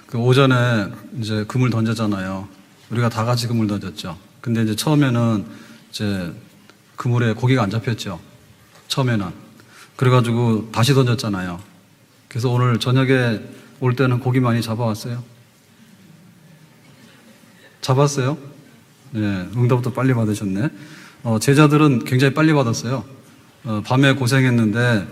그 오전에 이제 금을 던졌잖아요. 우리가 다 같이 금을 던졌죠. 근데 이제 처음에는 이제 그물에 고기가 안 잡혔죠. 처음에는. 그래가지고 다시 던졌잖아요. 그래서 오늘 저녁에 올 때는 고기 많이 잡아왔어요? 잡았어요? 네, 응답도 빨리 받으셨네. 제자들은 굉장히 빨리 받았어요. 밤에 고생했는데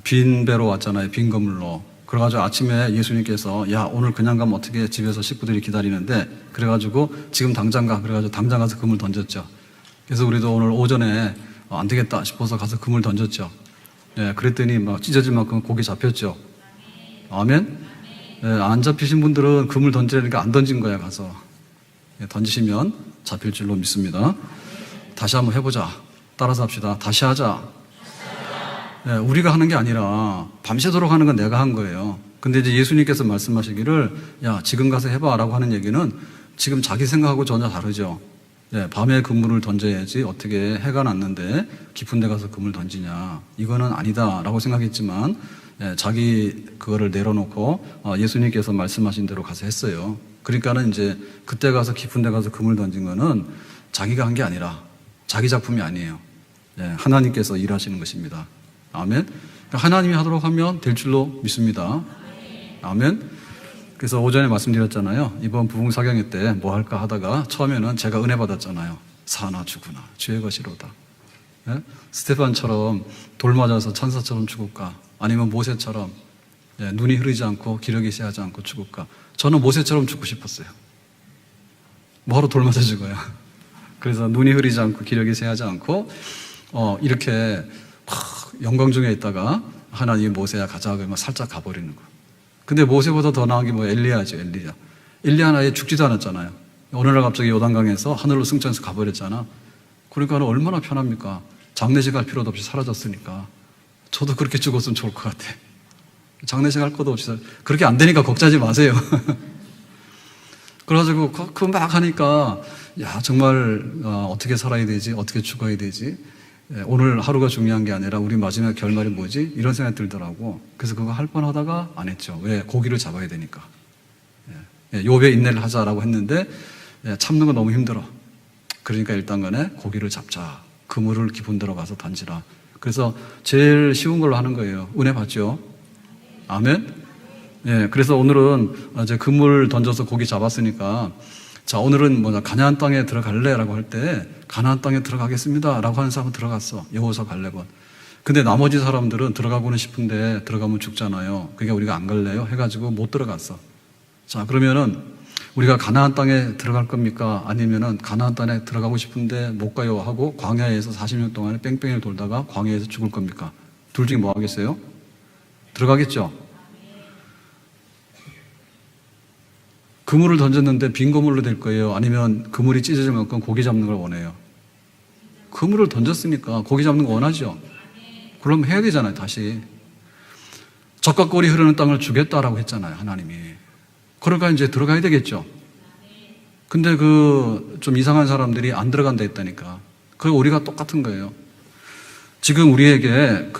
빈 배로 왔잖아요. 빈 그물로. 그래가지고 아침에 예수님께서 야, 오늘 그냥 가면 어떻게 집에서 식구들이 기다리는데 그래가지고 지금 당장 가. 그래가지고 당장 가서 금을 던졌죠. 그래서 우리도 오늘 오전에 안 되겠다 싶어서 가서 금을 던졌죠. 네, 그랬더니 막 찢어질 만큼 고기 잡혔죠. 아멘? 네, 안 잡히신 분들은 금을 던지려니까 안 던진 거야, 가서. 네, 던지시면 잡힐 줄로 믿습니다. 다시 한번 해보자. 따라서 합시다. 다시 하자. 네, 우리가 하는 게 아니라 밤새도록 하는 건 내가 한 거예요. 근데 이제 예수님께서 말씀하시기를 야, 지금 가서 해봐 라고 하는 얘기는 지금 자기 생각하고 전혀 다르죠. 네, 밤에 그물을 던져야지 어떻게 해가 났는데 깊은 데 가서 그물 던지냐. 이거는 아니다 라고 생각했지만 자기 그거를 내려놓고 예수님께서 말씀하신 대로 가서 했어요. 그러니까는 이제 그때 가서 깊은 데 가서 그물 던진 거는 자기가 한 게 아니라 자기 작품이 아니에요. 하나님께서 일하시는 것입니다. 아멘. 하나님이 하도록 하면 될 줄로 믿습니다. 아멘. 그래서 오전에 말씀드렸잖아요. 이번 부흥사경회 때 뭐 할까 하다가 처음에는 제가 은혜 받았잖아요. 사나 죽으나 주의 것이로다. 스테판처럼 돌 맞아서 천사처럼 죽을까? 아니면 모세처럼 눈이 흐르지 않고 기력이 새하지 않고 죽을까? 저는 모세처럼 죽고 싶었어요. 뭐하러 돌 맞아 죽어요? 그래서 눈이 흐리지 않고 기력이 새하지 않고 이렇게 영광 중에 있다가 하나님이 모세야 가자 그러면 살짝 가버리는 거. 근데 모세보다 더 나은 게 뭐 엘리야죠. 엘리야는 아예 죽지도 않았잖아요. 어느 날 갑자기 요단강에서 하늘로 승천해서 가버렸잖아. 그러니까 얼마나 편합니까? 장례식 할 필요도 없이 사라졌으니까. 저도 그렇게 죽었으면 좋을 것 같아. 장례식 할 것도 없이 그렇게 안 되니까 걱정하지 마세요. 그래가지고 그 막 하니까 야, 정말 어떻게 살아야 되지? 어떻게 죽어야 되지? 오늘 하루가 중요한 게 아니라 우리 마지막 결말이 뭐지? 이런 생각이 들더라고. 그래서 그거 할 뻔하다가 안 했죠. 왜? 고기를 잡아야 되니까. 욥의 인내를 하자라고 했는데 참는 거 너무 힘들어. 그러니까 일단 간에 고기를 잡자. 그물을 깊은 데로 가서 던지라. 그래서 제일 쉬운 걸로 하는 거예요. 은혜 받죠? 아멘? 그래서 오늘은 이제 그물 던져서 고기 잡았으니까 자, 오늘은 가나안 땅에 들어갈래? 라고 할 때 가나안 땅에 들어가겠습니다 라고 하는 사람은 들어갔어. 여호수아 갈렙은. 근데 나머지 사람들은 들어가고는 싶은데 들어가면 죽잖아요. 그러니까 우리가 안 갈래요? 해가지고 못 들어갔어. 자, 그러면은 우리가 가나안 땅에 들어갈 겁니까? 아니면은 가나안 땅에 들어가고 싶은데 못 가요 하고 광야에서 40년 동안에 뺑뺑이를 돌다가 광야에서 죽을 겁니까? 둘 중에 뭐 하겠어요? 들어가겠죠? 그물을 던졌는데 빈 그물로 될 거예요? 아니면 그물이 찢어질 만큼 고기 잡는 걸 원해요? 그물을 던졌으니까 고기 잡는 거 원하죠? 그럼 해야 되잖아요, 다시. 젖과 꿀이 흐르는 땅을 주겠다라고 했잖아요, 하나님이. 그러니까 이제 들어가야 되겠죠? 근데 좀 이상한 사람들이 안 들어간다 했다니까. 그리고 우리가 똑같은 거예요. 지금 우리에게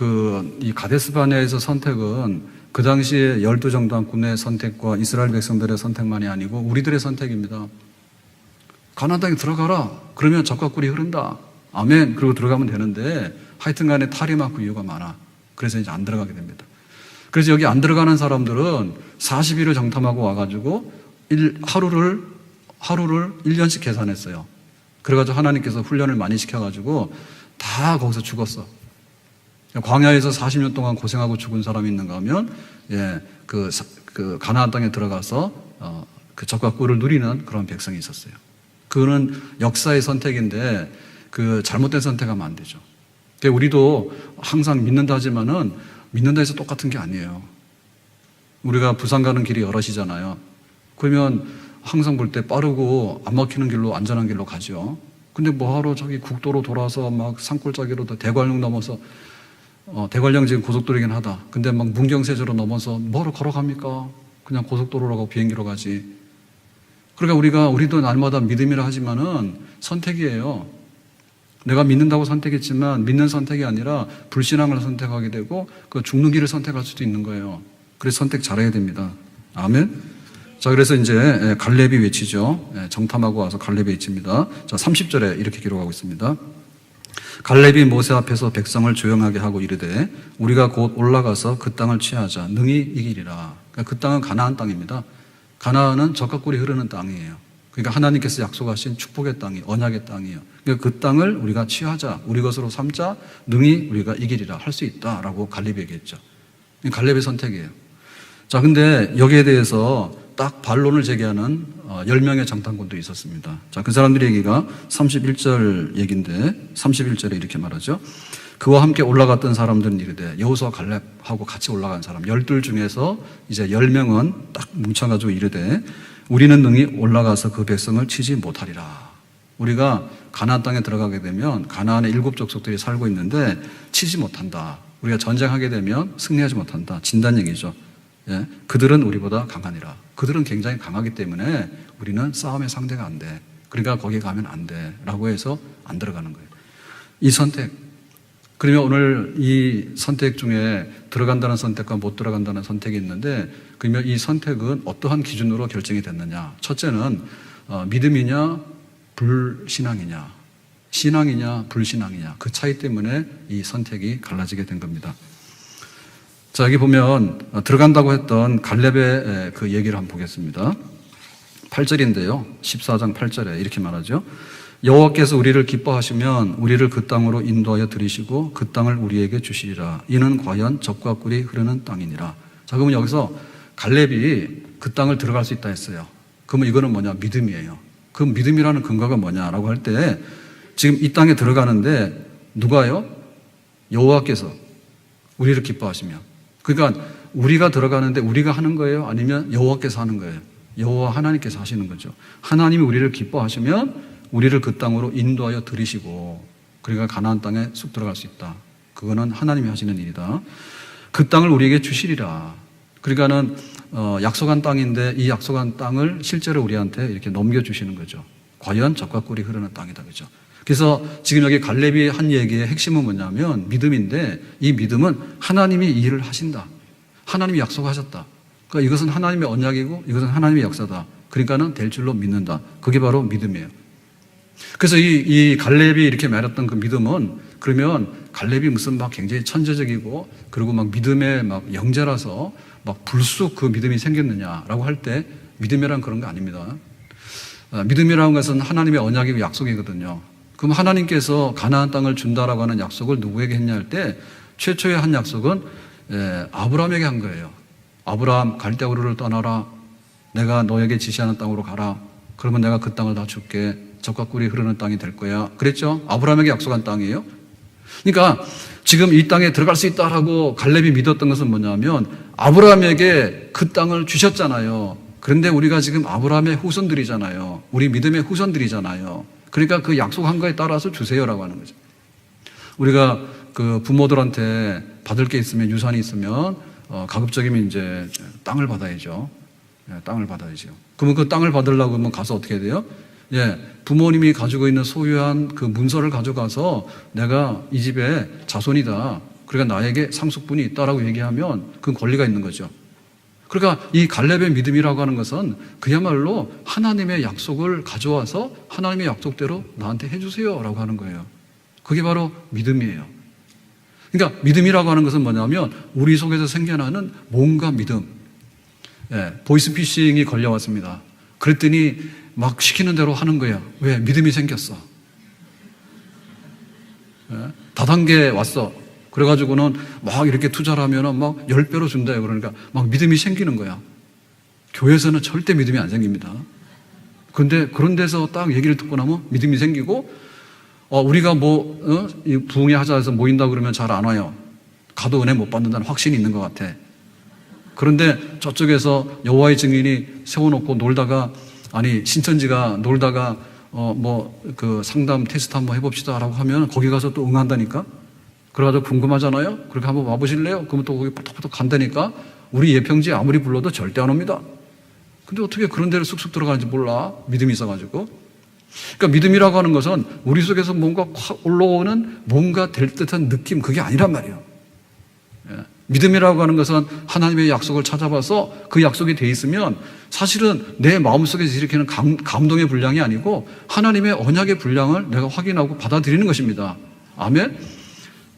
이 가데스바네아에서 선택은 그 당시에 12정당군의 선택과 이스라엘 백성들의 선택만이 아니고 우리들의 선택입니다. 가나안 땅에 들어가라. 그러면 젖과 꿀이 흐른다. 아멘. 그리고 들어가면 되는데 하여튼 간에 탈이 많고 이유가 많아. 그래서 이제 안 들어가게 됩니다. 그래서 여기 안 들어가는 사람들은 40일을 정탐하고 와가지고 하루를 1년씩 계산했어요. 그래가지고 하나님께서 훈련을 많이 시켜가지고 다 거기서 죽었어. 광야에서 40년 동안 고생하고 죽은 사람이 있는가 하면, 가나안 땅에 들어가서, 그 젖과 꿀을 누리는 그런 백성이 있었어요. 그거는 역사의 선택인데, 잘못된 선택하면 안 되죠. 우리도 항상 믿는다 하지만은, 믿는다 해서 똑같은 게 아니에요. 우리가 부산 가는 길이 여럿이잖아요. 그러면 항상 볼 때 빠르고 안 막히는 길로, 안전한 길로 가죠. 근데 뭐하러 저기 국도로 돌아서 막 산골짜기로 대관령 넘어서, 대관령 지금 고속도로이긴 하다. 근데 막 문경세제로 넘어서 뭐로 걸어갑니까? 그냥 고속도로라고 비행기로 가지. 그러니까 우리도 날마다 믿음이라 하지만은 선택이에요. 내가 믿는다고 선택했지만 믿는 선택이 아니라 불신앙을 선택하게 되고 그 죽는 길을 선택할 수도 있는 거예요. 그래서 선택 잘해야 됩니다. 아멘. 자, 그래서 이제 갈렙이 외치죠. 정탐하고 와서 갈렙이 외칩니다. 자, 30절에 이렇게 기록하고 있습니다. 갈렙이 모세 앞에서 백성을 조용하게 하고 이르되 우리가 곧 올라가서 그 땅을 취하자 능히 이기리라. 그러니까 그 땅은 가나안 땅입니다. 가나안은 젖과 꿀이 흐르는 땅이에요. 그러니까 하나님께서 약속하신 축복의 땅이 언약의 땅이에요. 그러니까 그 땅을 우리가 취하자, 우리 것으로 삼자, 능히 우리가 이기리라, 할 수 있다라고 갈렙이 얘기했죠. 갈렙의 선택이에요. 자, 근데 여기에 대해서 딱 반론을 제기하는 10명의 정탐꾼도 있었습니다. 자, 그 사람들의 얘기가 31절 얘기인데 31절에 이렇게 말하죠. 그와 함께 올라갔던 사람들은 이르되 여호수아 갈렙하고 같이 올라간 사람 12 중에서 이제 10명은 딱 뭉쳐가지고 이르되 우리는 능히 올라가서 그 백성을 치지 못하리라. 우리가 가나안 땅에 들어가게 되면 가나안에 7 족속들이 살고 있는데 치지 못한다. 우리가 전쟁하게 되면 승리하지 못한다. 진단 얘기죠. 예, 그들은 우리보다 강하니라. 그들은 굉장히 강하기 때문에 우리는 싸움의 상대가 안 돼. 그러니까 거기 가면 안 돼. 라고 해서 안 들어가는 거예요. 이 선택. 그러면 오늘 이 선택 중에 들어간다는 선택과 못 들어간다는 선택이 있는데 그러면 이 선택은 어떠한 기준으로 결정이 됐느냐. 첫째는 믿음이냐 불신앙이냐. 신앙이냐 불신앙이냐. 그 차이 때문에 이 선택이 갈라지게 된 겁니다. 자, 여기 보면 들어간다고 했던 갈렙의 그 얘기를 한번 보겠습니다. 8절인데요. 14장 8절에 이렇게 말하죠. 여호와께서 우리를 기뻐하시면 우리를 그 땅으로 인도하여 들이시고 그 땅을 우리에게 주시리라. 이는 과연 젖과 꿀이 흐르는 땅이니라. 자, 그러면 여기서 갈렙이 그 땅을 들어갈 수 있다 했어요. 그러면 이거는 뭐냐? 믿음이에요. 그 믿음이라는 근거가 뭐냐라고 할 때 지금 이 땅에 들어가는데 누가요? 여호와께서 우리를 기뻐하시면. 그러니까 우리가 들어가는데 우리가 하는 거예요? 아니면 여호와께서 하는 거예요? 여호와 하나님께서 하시는 거죠. 하나님이 우리를 기뻐하시면 우리를 그 땅으로 인도하여 들이시고 그러니까 가나안 땅에 쑥 들어갈 수 있다. 그거는 하나님이 하시는 일이다. 그 땅을 우리에게 주시리라. 그러니까는 약속한 땅인데 이 약속한 땅을 실제로 우리한테 이렇게 넘겨주시는 거죠. 과연 젖과 꿀이 흐르는 땅이다. 그죠? 그래서 지금 여기 갈렙이 한 얘기의 핵심은 뭐냐면 믿음인데 이 믿음은 하나님이 이 일을 하신다. 하나님이 약속하셨다. 그러니까 이것은 하나님의 언약이고 이것은 하나님의 역사다. 그러니까는 될 줄로 믿는다. 그게 바로 믿음이에요. 그래서 이 갈렙이 이렇게 말했던 그 믿음은 그러면 갈렙이 무슨 막 굉장히 천재적이고 그리고 막 믿음의 막 영재라서 막 불쑥 그 믿음이 생겼느냐라고 할 때 믿음이란 그런 거 아닙니다. 믿음이라는 것은 하나님의 언약이고 약속이거든요. 그럼 하나님께서 가나안 땅을 준다라고 하는 약속을 누구에게 했냐 할 때 최초의 한 약속은 아브라함에게 한 거예요. 아브라함 갈대우르를 떠나라. 내가 너에게 지시하는 땅으로 가라. 그러면 내가 그 땅을 다 줄게. 젖과 꿀이 흐르는 땅이 될 거야. 그랬죠? 아브라함에게 약속한 땅이에요. 그러니까 지금 이 땅에 들어갈 수 있다라고 갈렙이 믿었던 것은 뭐냐면 아브라함에게 그 땅을 주셨잖아요. 그런데 우리가 지금 아브라함의 후손들이잖아요. 우리 믿음의 후손들이잖아요. 그러니까 그 약속한 거에 따라서 주세요라고 하는 거죠. 우리가 그 부모들한테 받을 게 있으면 유산이 있으면 가급적이면 이제 땅을 받아야죠. 땅을 받아야죠. 그러면 그 땅을 받으려고 하면 가서 어떻게 해야 돼요? 부모님이 가지고 있는 소유한 그 문서를 가져가서 내가 이 집의 자손이다. 그러니까 나에게 상속분이 있다라고 얘기하면 그건 권리가 있는 거죠. 그러니까 이 갈렙의 믿음이라고 하는 것은 그야말로 하나님의 약속을 가져와서 하나님의 약속대로 나한테 해주세요라고 하는 거예요. 그게 바로 믿음이에요. 그러니까 믿음이라고 하는 것은 뭐냐면 우리 속에서 생겨나는 뭔가 믿음. 보이스피싱이 걸려왔습니다. 그랬더니 막 시키는 대로 하는 거야. 왜? 믿음이 생겼어. 다단계 왔어. 그래가지고는 막 이렇게 투자를 하면은 막 10배로 준대요. 그러니까 막 믿음이 생기는 거야. 교회에서는 절대 믿음이 안 생깁니다. 그런데 그런 데서 딱 얘기를 듣고 나면 믿음이 생기고, 우리가 부흥회 하자 해서 모인다 그러면 잘 안 와요. 가도 은혜 못 받는다는 확신이 있는 것 같아. 그런데 저쪽에서 여호와의 증인이 세워놓고 놀다가 신천지가 놀다가 그 상담 테스트 한번 해봅시다라고 하면 거기 가서 또 응한다니까. 그래가지고 궁금하잖아요. 그렇게 한번 와보실래요? 그러면 또 거기 팍팍팍 간다니까. 우리 예평지 아무리 불러도 절대 안 옵니다. 근데 어떻게 그런 데를 쑥쑥 들어가는지 몰라. 믿음이 있어가지고. 그러니까 믿음이라고 하는 것은 우리 속에서 뭔가 확 올라오는 뭔가 될 듯한 느낌, 그게 아니란 말이에요. 믿음이라고 하는 것은 하나님의 약속을 찾아봐서 그 약속이 돼 있으면 사실은 내 마음속에서 일으키는 감동의 분량이 아니고 하나님의 언약의 분량을 내가 확인하고 받아들이는 것입니다. 아멘?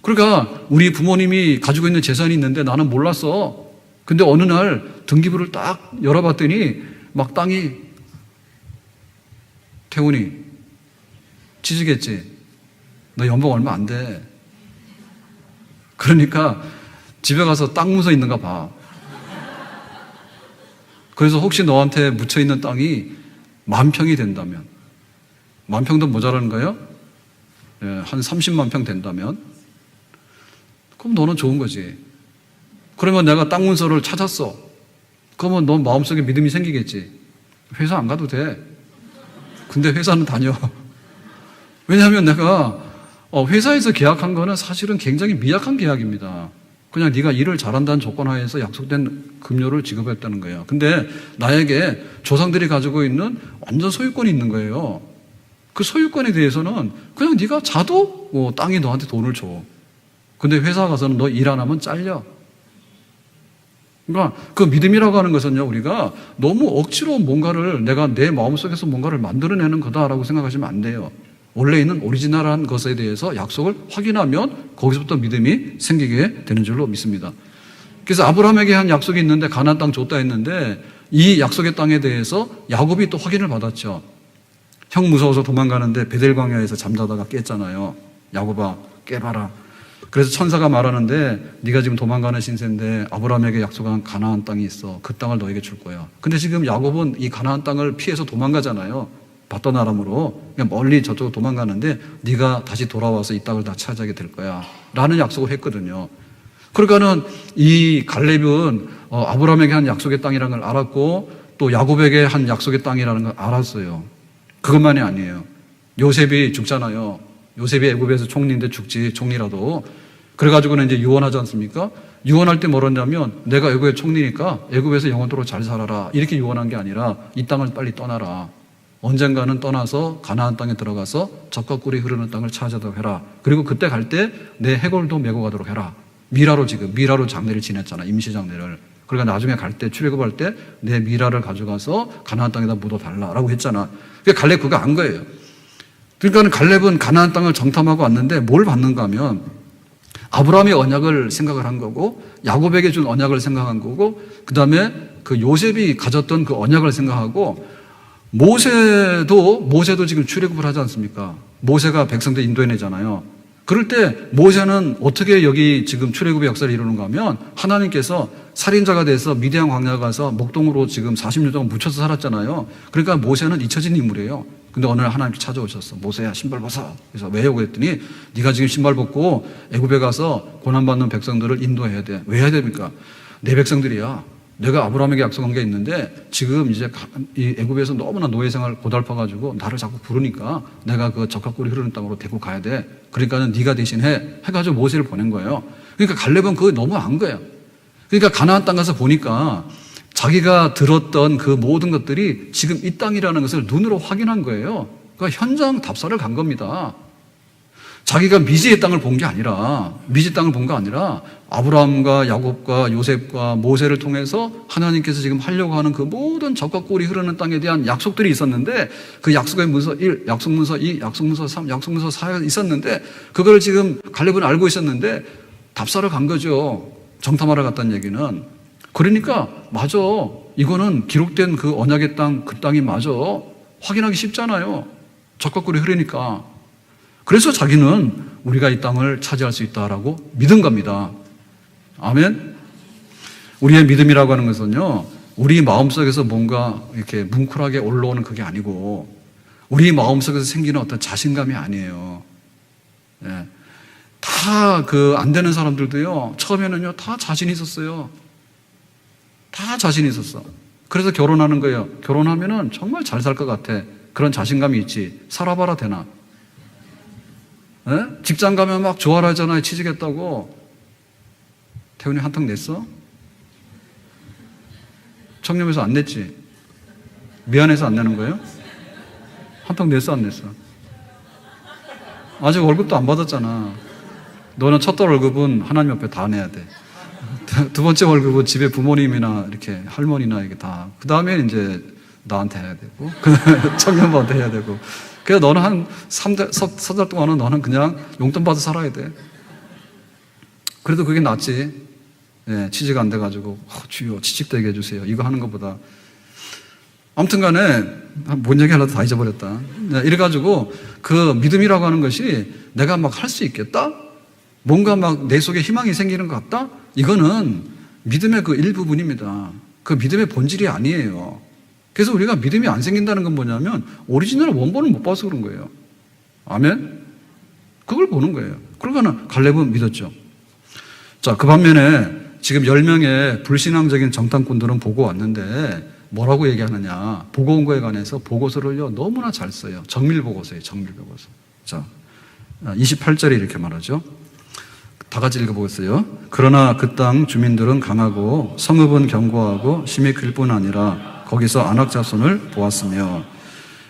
그러니까 우리 부모님이 가지고 있는 재산이 있는데 나는 몰랐어. 근데 어느 날 등기부를 딱 열어봤더니 막 땅이 태훈이 취직했지. 너 연봉 얼마 안 돼. 그러니까 집에 가서 땅 문서 있는가 봐. 그래서 혹시 너한테 묻혀있는 땅이 10,000평이 된다면, 10,000평도 모자라는가요? 예, 한 30만 평 된다면 그럼 너는 좋은 거지. 그러면 내가 땅 문서를 찾았어. 그러면 넌 마음속에 믿음이 생기겠지. 회사 안 가도 돼. 근데 회사는 다녀. 왜냐하면 내가 회사에서 계약한 거는 사실은 굉장히 미약한 계약입니다. 그냥 네가 일을 잘한다는 조건 하에서 약속된 급료를 지급했다는 거예요. 근데 나에게 조상들이 가지고 있는 완전 소유권이 있는 거예요. 그 소유권에 대해서는 그냥 네가 자도 땅이 너한테 돈을 줘. 근데 회사 가서는 너 일 안 하면 잘려. 그러니까 그 믿음이라고 하는 것은요, 우리가 너무 억지로 뭔가를 내가 내 마음속에서 뭔가를 만들어내는 거다라고 생각하시면 안 돼요. 원래 있는 오리지널한 것에 대해서 약속을 확인하면 거기서부터 믿음이 생기게 되는 줄로 믿습니다. 그래서 아브라함에게 한 약속이 있는데 가나안 땅 줬다 했는데 이 약속의 땅에 대해서 야곱이 또 확인을 받았죠. 형 무서워서 도망가는데 베델 광야에서 잠자다가 깼잖아요. 야곱아 깨봐라. 그래서 천사가 말하는데 네가 지금 도망가는 신세인데 아브라함에게 약속한 가나안 땅이 있어. 그 땅을 너에게 줄 거야. 근데 지금 야곱은 이 가나안 땅을 피해서 도망가잖아요. 바떤 아람으로 그냥 멀리 저쪽으로 도망가는데 네가 다시 돌아와서 이 땅을 다 차지하게 될 거야 라는 약속을 했거든요. 그러니까는 이 갈렙은 아브라함에게 한 약속의 땅이라는 걸 알았고 또 야곱에게 한 약속의 땅이라는 걸 알았어요. 그것만이 아니에요. 요셉이 죽잖아요. 요셉이 애굽에서 총리인데 죽지, 총리라도. 그래가지고는 이제 유언하지 않습니까? 유언할 때 뭐랬냐면 내가 애굽의 총리니까 애굽에서 영원토록 잘 살아라 이렇게 유언한 게 아니라 이 땅을 빨리 떠나라. 언젠가는 떠나서 가나안 땅에 들어가서 젖과 꿀이 흐르는 땅을 찾아도록 해라. 그리고 그때 갈 때 내 해골도 메고 가도록 해라. 미라로 장례를 지냈잖아. 임시 장례를. 그러니까 나중에 갈 때 출애굽할 때 내 미라를 가져가서 가나안 땅에다 묻어달라라고 했잖아. 그러니까 갈렙 그거 안 거예요. 그러니까 갈렙은 가나안 땅을 정탐하고 왔는데 뭘 받는가 하면 아브라함의 언약을 생각을 한 거고 야곱에게 준 언약을 생각한 거고 그 다음에 그 요셉이 가졌던 그 언약을 생각하고 모세도 지금 출애굽을 하지 않습니까? 모세가 백성들 인도해내잖아요. 그럴 때 모세는 어떻게 여기 지금 출애굽의 역사를 이루는가 하면 하나님께서 살인자가 돼서 미디안 광야 가서 목동으로 지금 40년 동안 묻혀서 살았잖아요. 그러니까 모세는 잊혀진 인물이에요. 근데 어느 날 하나님께 찾아오셨어. 모세야 신발 벗어. 그래서 왜요? 그랬더니 네가 지금 신발 벗고 애굽에 가서 고난받는 백성들을 인도해야 돼. 왜 해야 됩니까? 내 백성들이야. 내가 아브라함에게 약속한 게 있는데 지금 이제 이 애굽에서 너무나 노예 생활 고달파가지고 나를 자꾸 부르니까 내가 그 젖과 꿀이 흐르는 땅으로 데리고 가야 돼. 그러니까는 네가 대신해 해가지고 모세를 보낸 거예요. 그러니까 갈렙은 그거 너무 안 거예요. 그러니까 가나안 땅 가서 보니까 자기가 들었던 그 모든 것들이 지금 이 땅이라는 것을 눈으로 확인한 거예요. 그러니까 현장 답사를 간 겁니다. 자기가 미지의 땅을 본 게 아니라 미지 땅을 본 거 아니라 아브라함과 야곱과 요셉과 모세를 통해서 하나님께서 지금 하려고 하는 그 모든 젖과 꿀이 흐르는 땅에 대한 약속들이 있었는데 그 약속의 문서 1, 약속 문서 2, 약속 문서 3, 약속 문서 4가 있었는데 그걸 지금 갈렙은 알고 있었는데 답사를 간 거죠. 정탐하러 갔다는 얘기는. 그러니까 맞아. 이거는 기록된 그 언약의 땅, 그 땅이 맞아. 확인하기 쉽잖아요. 젖과 꿀이 흐르니까. 그래서 자기는 우리가 이 땅을 차지할 수 있다라고 믿은 겁니다. 아멘? 우리의 믿음이라고 하는 것은요, 우리 마음속에서 뭔가 이렇게 뭉클하게 올라오는 그게 아니고, 우리 마음속에서 생기는 어떤 자신감이 아니에요. 예. 다 안 되는 사람들도요, 처음에는요, 다 자신이 있었어요. 다 자신이 있었어. 그래서 결혼하는 거예요. 결혼하면은 정말 잘 살 것 같아. 그런 자신감이 있지. 살아봐라 되나? 예? 직장 가면 막 좋아하잖아요. 취직했다고. 태훈이 한턱 냈어? 청렴해서 안 냈지? 미안해서 안 내는 거예요? 한턱 냈어 안 냈어? 아직 월급도 안 받았잖아. 너는 첫 달 월급은 하나님 앞에 다 내야 돼. 두 번째 월급은 집에 부모님이나 이렇게 할머니나 이게 다. 그 다음에 이제 나한테 해야 되고, 청년부한테 해야 되고. 그래서 너는 한 3달 동안은 너는 그냥 용돈 받아 살아야 돼. 그래도 그게 낫지. 예, 취직 안 돼가지고, 주여, 취직되게 해주세요. 이거 하는 것보다. 아무튼 간에, 뭔 얘기 하려도 다 잊어버렸다. 네, 이래가지고, 그 믿음이라고 하는 것이 내가 막 할 수 있겠다? 뭔가 막 내 속에 희망이 생기는 것 같다? 이거는 믿음의 그 일부분입니다. 그 믿음의 본질이 아니에요. 그래서 우리가 믿음이 안 생긴다는 건 뭐냐면, 오리지널 원본을 못 봐서 그런 거예요. 아멘? 그걸 보는 거예요. 그러니까 갈렙은 믿었죠. 자, 그 반면에 지금 10명의 불신앙적인 정탐꾼들은 보고 왔는데 뭐라고 얘기하느냐. 보고 온 거에 관해서 보고서를요, 너무나 잘 써요. 정밀 보고서예요, 정밀 보고서. 자, 28절에 이렇게 말하죠. 다 같이 읽어보겠어요. 그러나 그 땅 주민들은 강하고 성읍은 견고하고 심히 클 뿐 아니라 거기서 안악 자손을 보았으며,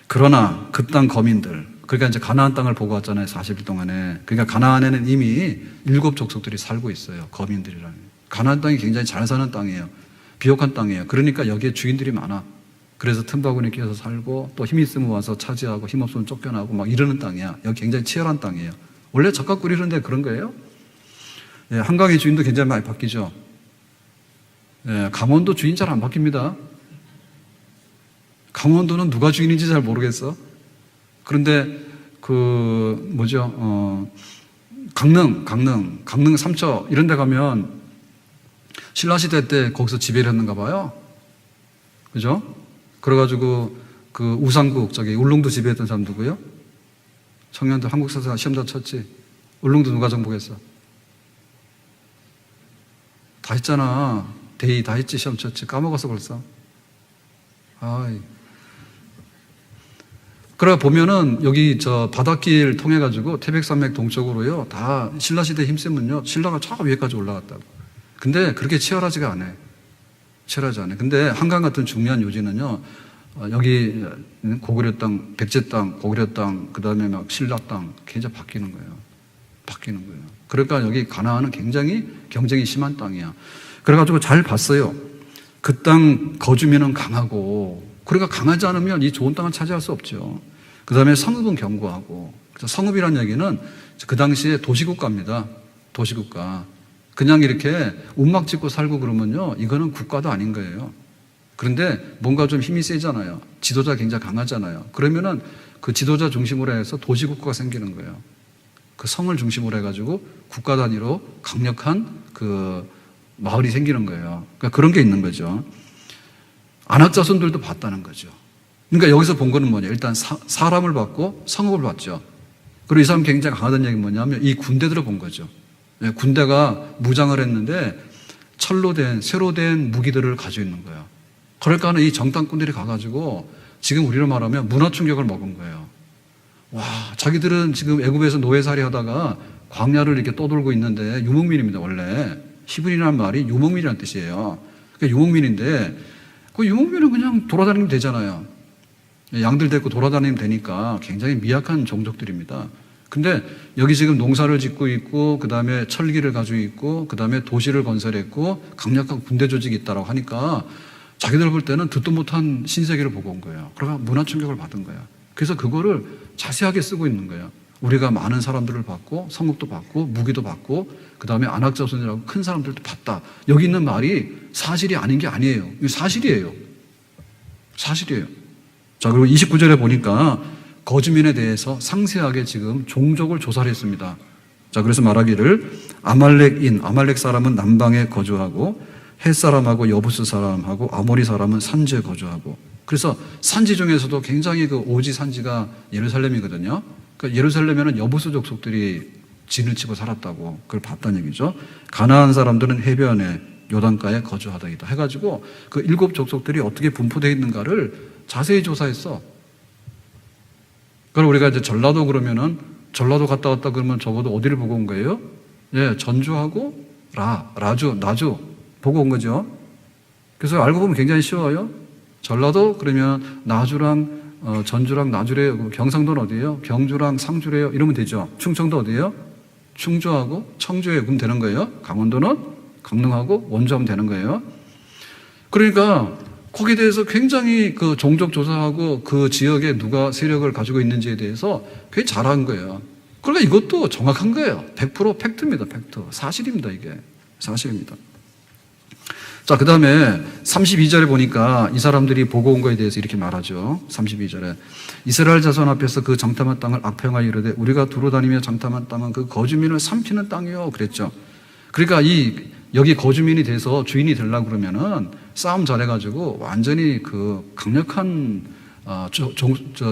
그러나 그 땅 거민들, 그러니까 이제 가나안 땅을 보고 왔잖아요, 40일 동안에. 그러니까 가나안에는 이미 7 족속들이 살고 있어요, 거민들이라는. 가나안 땅이 굉장히 잘 사는 땅이에요. 비옥한 땅이에요. 그러니까 여기에 주인들이 많아. 그래서 틈바구니 끼어서 살고, 또 힘 있으면 와서 차지하고 힘 없으면 쫓겨나고 막 이러는 땅이야. 여기 굉장히 치열한 땅이에요. 원래 젓갈 끓이는데 그런 거예요? 예, 한강의 주인도 굉장히 많이 바뀌죠. 예, 강원도 주인 잘 안 바뀝니다. 강원도는 누가 주인인지 잘 모르겠어. 그런데 강릉 삼척 이런 데 가면 신라시대 때 거기서 지배를 했는가 봐요. 그죠? 그래가지고 그 우상국, 울릉도 지배했던 사람 누구요? 청년들 한국사사 시험 다 쳤지? 울릉도 누가 정복했어? 다 했잖아. 대의 다 했지, 시험 쳤지. 까먹었어, 벌써. 아이. 그래 보면은 여기 저 바닷길 통해가지고 태백산맥 동쪽으로요, 다 신라시대 힘쓰면요, 신라가 저 위에까지 올라갔다고. 근데 그렇게 치열하지가 않아요. 치열하지 않아요. 근데 한강 같은 중요한 요지는요, 여기 고구려 땅, 백제 땅, 고구려 땅, 그 다음에 막 신라 땅, 굉장히 바뀌는 거예요. 바뀌는 거예요. 그러니까 여기 가나안은 굉장히 경쟁이 심한 땅이야. 그래가지고 잘 봤어요. 그 땅 거주민은 강하고, 그러니까 강하지 않으면 이 좋은 땅을 차지할 수 없죠. 그 다음에 성읍은 견고하고. 그래서 성읍이라는 얘기는 그 당시에 도시국가입니다. 도시국가. 그냥 이렇게 움막 짓고 살고 그러면요, 이거는 국가도 아닌 거예요. 그런데 뭔가 좀 힘이 세잖아요. 지도자 굉장히 강하잖아요. 그러면은 그 지도자 중심으로 해서 도시국가가 생기는 거예요. 그 성을 중심으로 해가지고 국가 단위로 강력한 그 마을이 생기는 거예요. 그러니까 그런 게 있는 거죠. 안악자손들도 봤다는 거죠. 그러니까 여기서 본 거는 뭐냐. 일단 사람을 봤고 성읍을 봤죠. 그리고 이 사람 굉장히 강하다는 얘기는 뭐냐면 이 군대들을 본 거죠. 군대가 무장을 했는데 새로 된 무기들을 가지고 있는 거예요. 그러니까 이 정탐꾼들이 가가지고 지금 우리로 말하면 문화 충격을 먹은 거예요. 와, 자기들은 지금 애굽에서 노예살이 하다가 광야를 이렇게 떠돌고 있는데 유목민입니다, 원래. 히브리라는 말이 유목민이라는 뜻이에요. 그러니까 유목민인데 그 유목민은 그냥 돌아다니면 되잖아요. 양들 데리고 돌아다니면 되니까 굉장히 미약한 종족들입니다. 근데 여기 지금 농사를 짓고 있고, 그 다음에 철기를 가지고 있고, 그 다음에 도시를 건설했고, 강력한 군대 조직이 있다고 하니까 자기들 볼 때는 듣도 못한 신세계를 보고 온 거예요. 그러니까 문화 충격을 받은 거예요. 그래서 그거를 자세하게 쓰고 있는 거예요. 우리가 많은 사람들을 봤고, 성읍도 봤고, 무기도 봤고, 그 다음에 안악자손이라고 큰 사람들도 봤다. 여기 있는 말이 사실이 아닌 게 아니에요. 이거 사실이에요. 사실이에요. 자, 그리고 29절에 보니까 거주민에 대해서 상세하게 지금 종족을 조사를 했습니다. 자, 그래서 말하기를 아말렉 사람은 남방에 거주하고, 헷 사람하고 여부스 사람하고 아모리 사람은 산지에 거주하고. 그래서 산지 중에서도 굉장히 그 오지 산지가 예루살렘이거든요. 그러니까 예루살렘에는 여부스 족속들이 진을 치고 살았다고 그걸 봤다는 얘기죠. 가나안 사람들은 해변에 요단가에 거주하다이다 해가지고 그 7 족속들이 어떻게 분포되어 있는가를 자세히 조사했어. 그럼 우리가 이제 전라도 그러면은 전라도 갔다 왔다 그러면 적어도 어디를 보고 온 거예요? 예, 전주하고 나주 보고 온 거죠. 그래서 알고 보면 굉장히 쉬워요. 전라도 그러면 나주랑 전주랑 나주래요. 경상도는 어디예요? 경주랑 상주래요. 이러면 되죠. 충청도 어디예요? 충주하고 청주에 그럼 되는 거예요. 강원도는 강릉하고 원주하면 되는 거예요. 그러니까 거기에 대해서 굉장히 그 종족 조사하고 그 지역에 누가 세력을 가지고 있는지에 대해서 굉장히 잘한 거예요. 그러니까 이것도 정확한 거예요. 100% 팩트입니다. 팩트. 사실입니다. 이게. 사실입니다. 자, 그 다음에 32절에 보니까 이 사람들이 보고 온 거에 대해서 이렇게 말하죠. 32절에 이스라엘 자손 앞에서 그 장탐한 땅을 악평하여 이르되 우리가 두루 다니며 장탐한 땅은 그 거주민을 삼키는 땅이요 그랬죠. 그러니까 여기 거주민이 돼서 주인이 되려고 그러면은 싸움 잘해가지고 완전히 그 강력한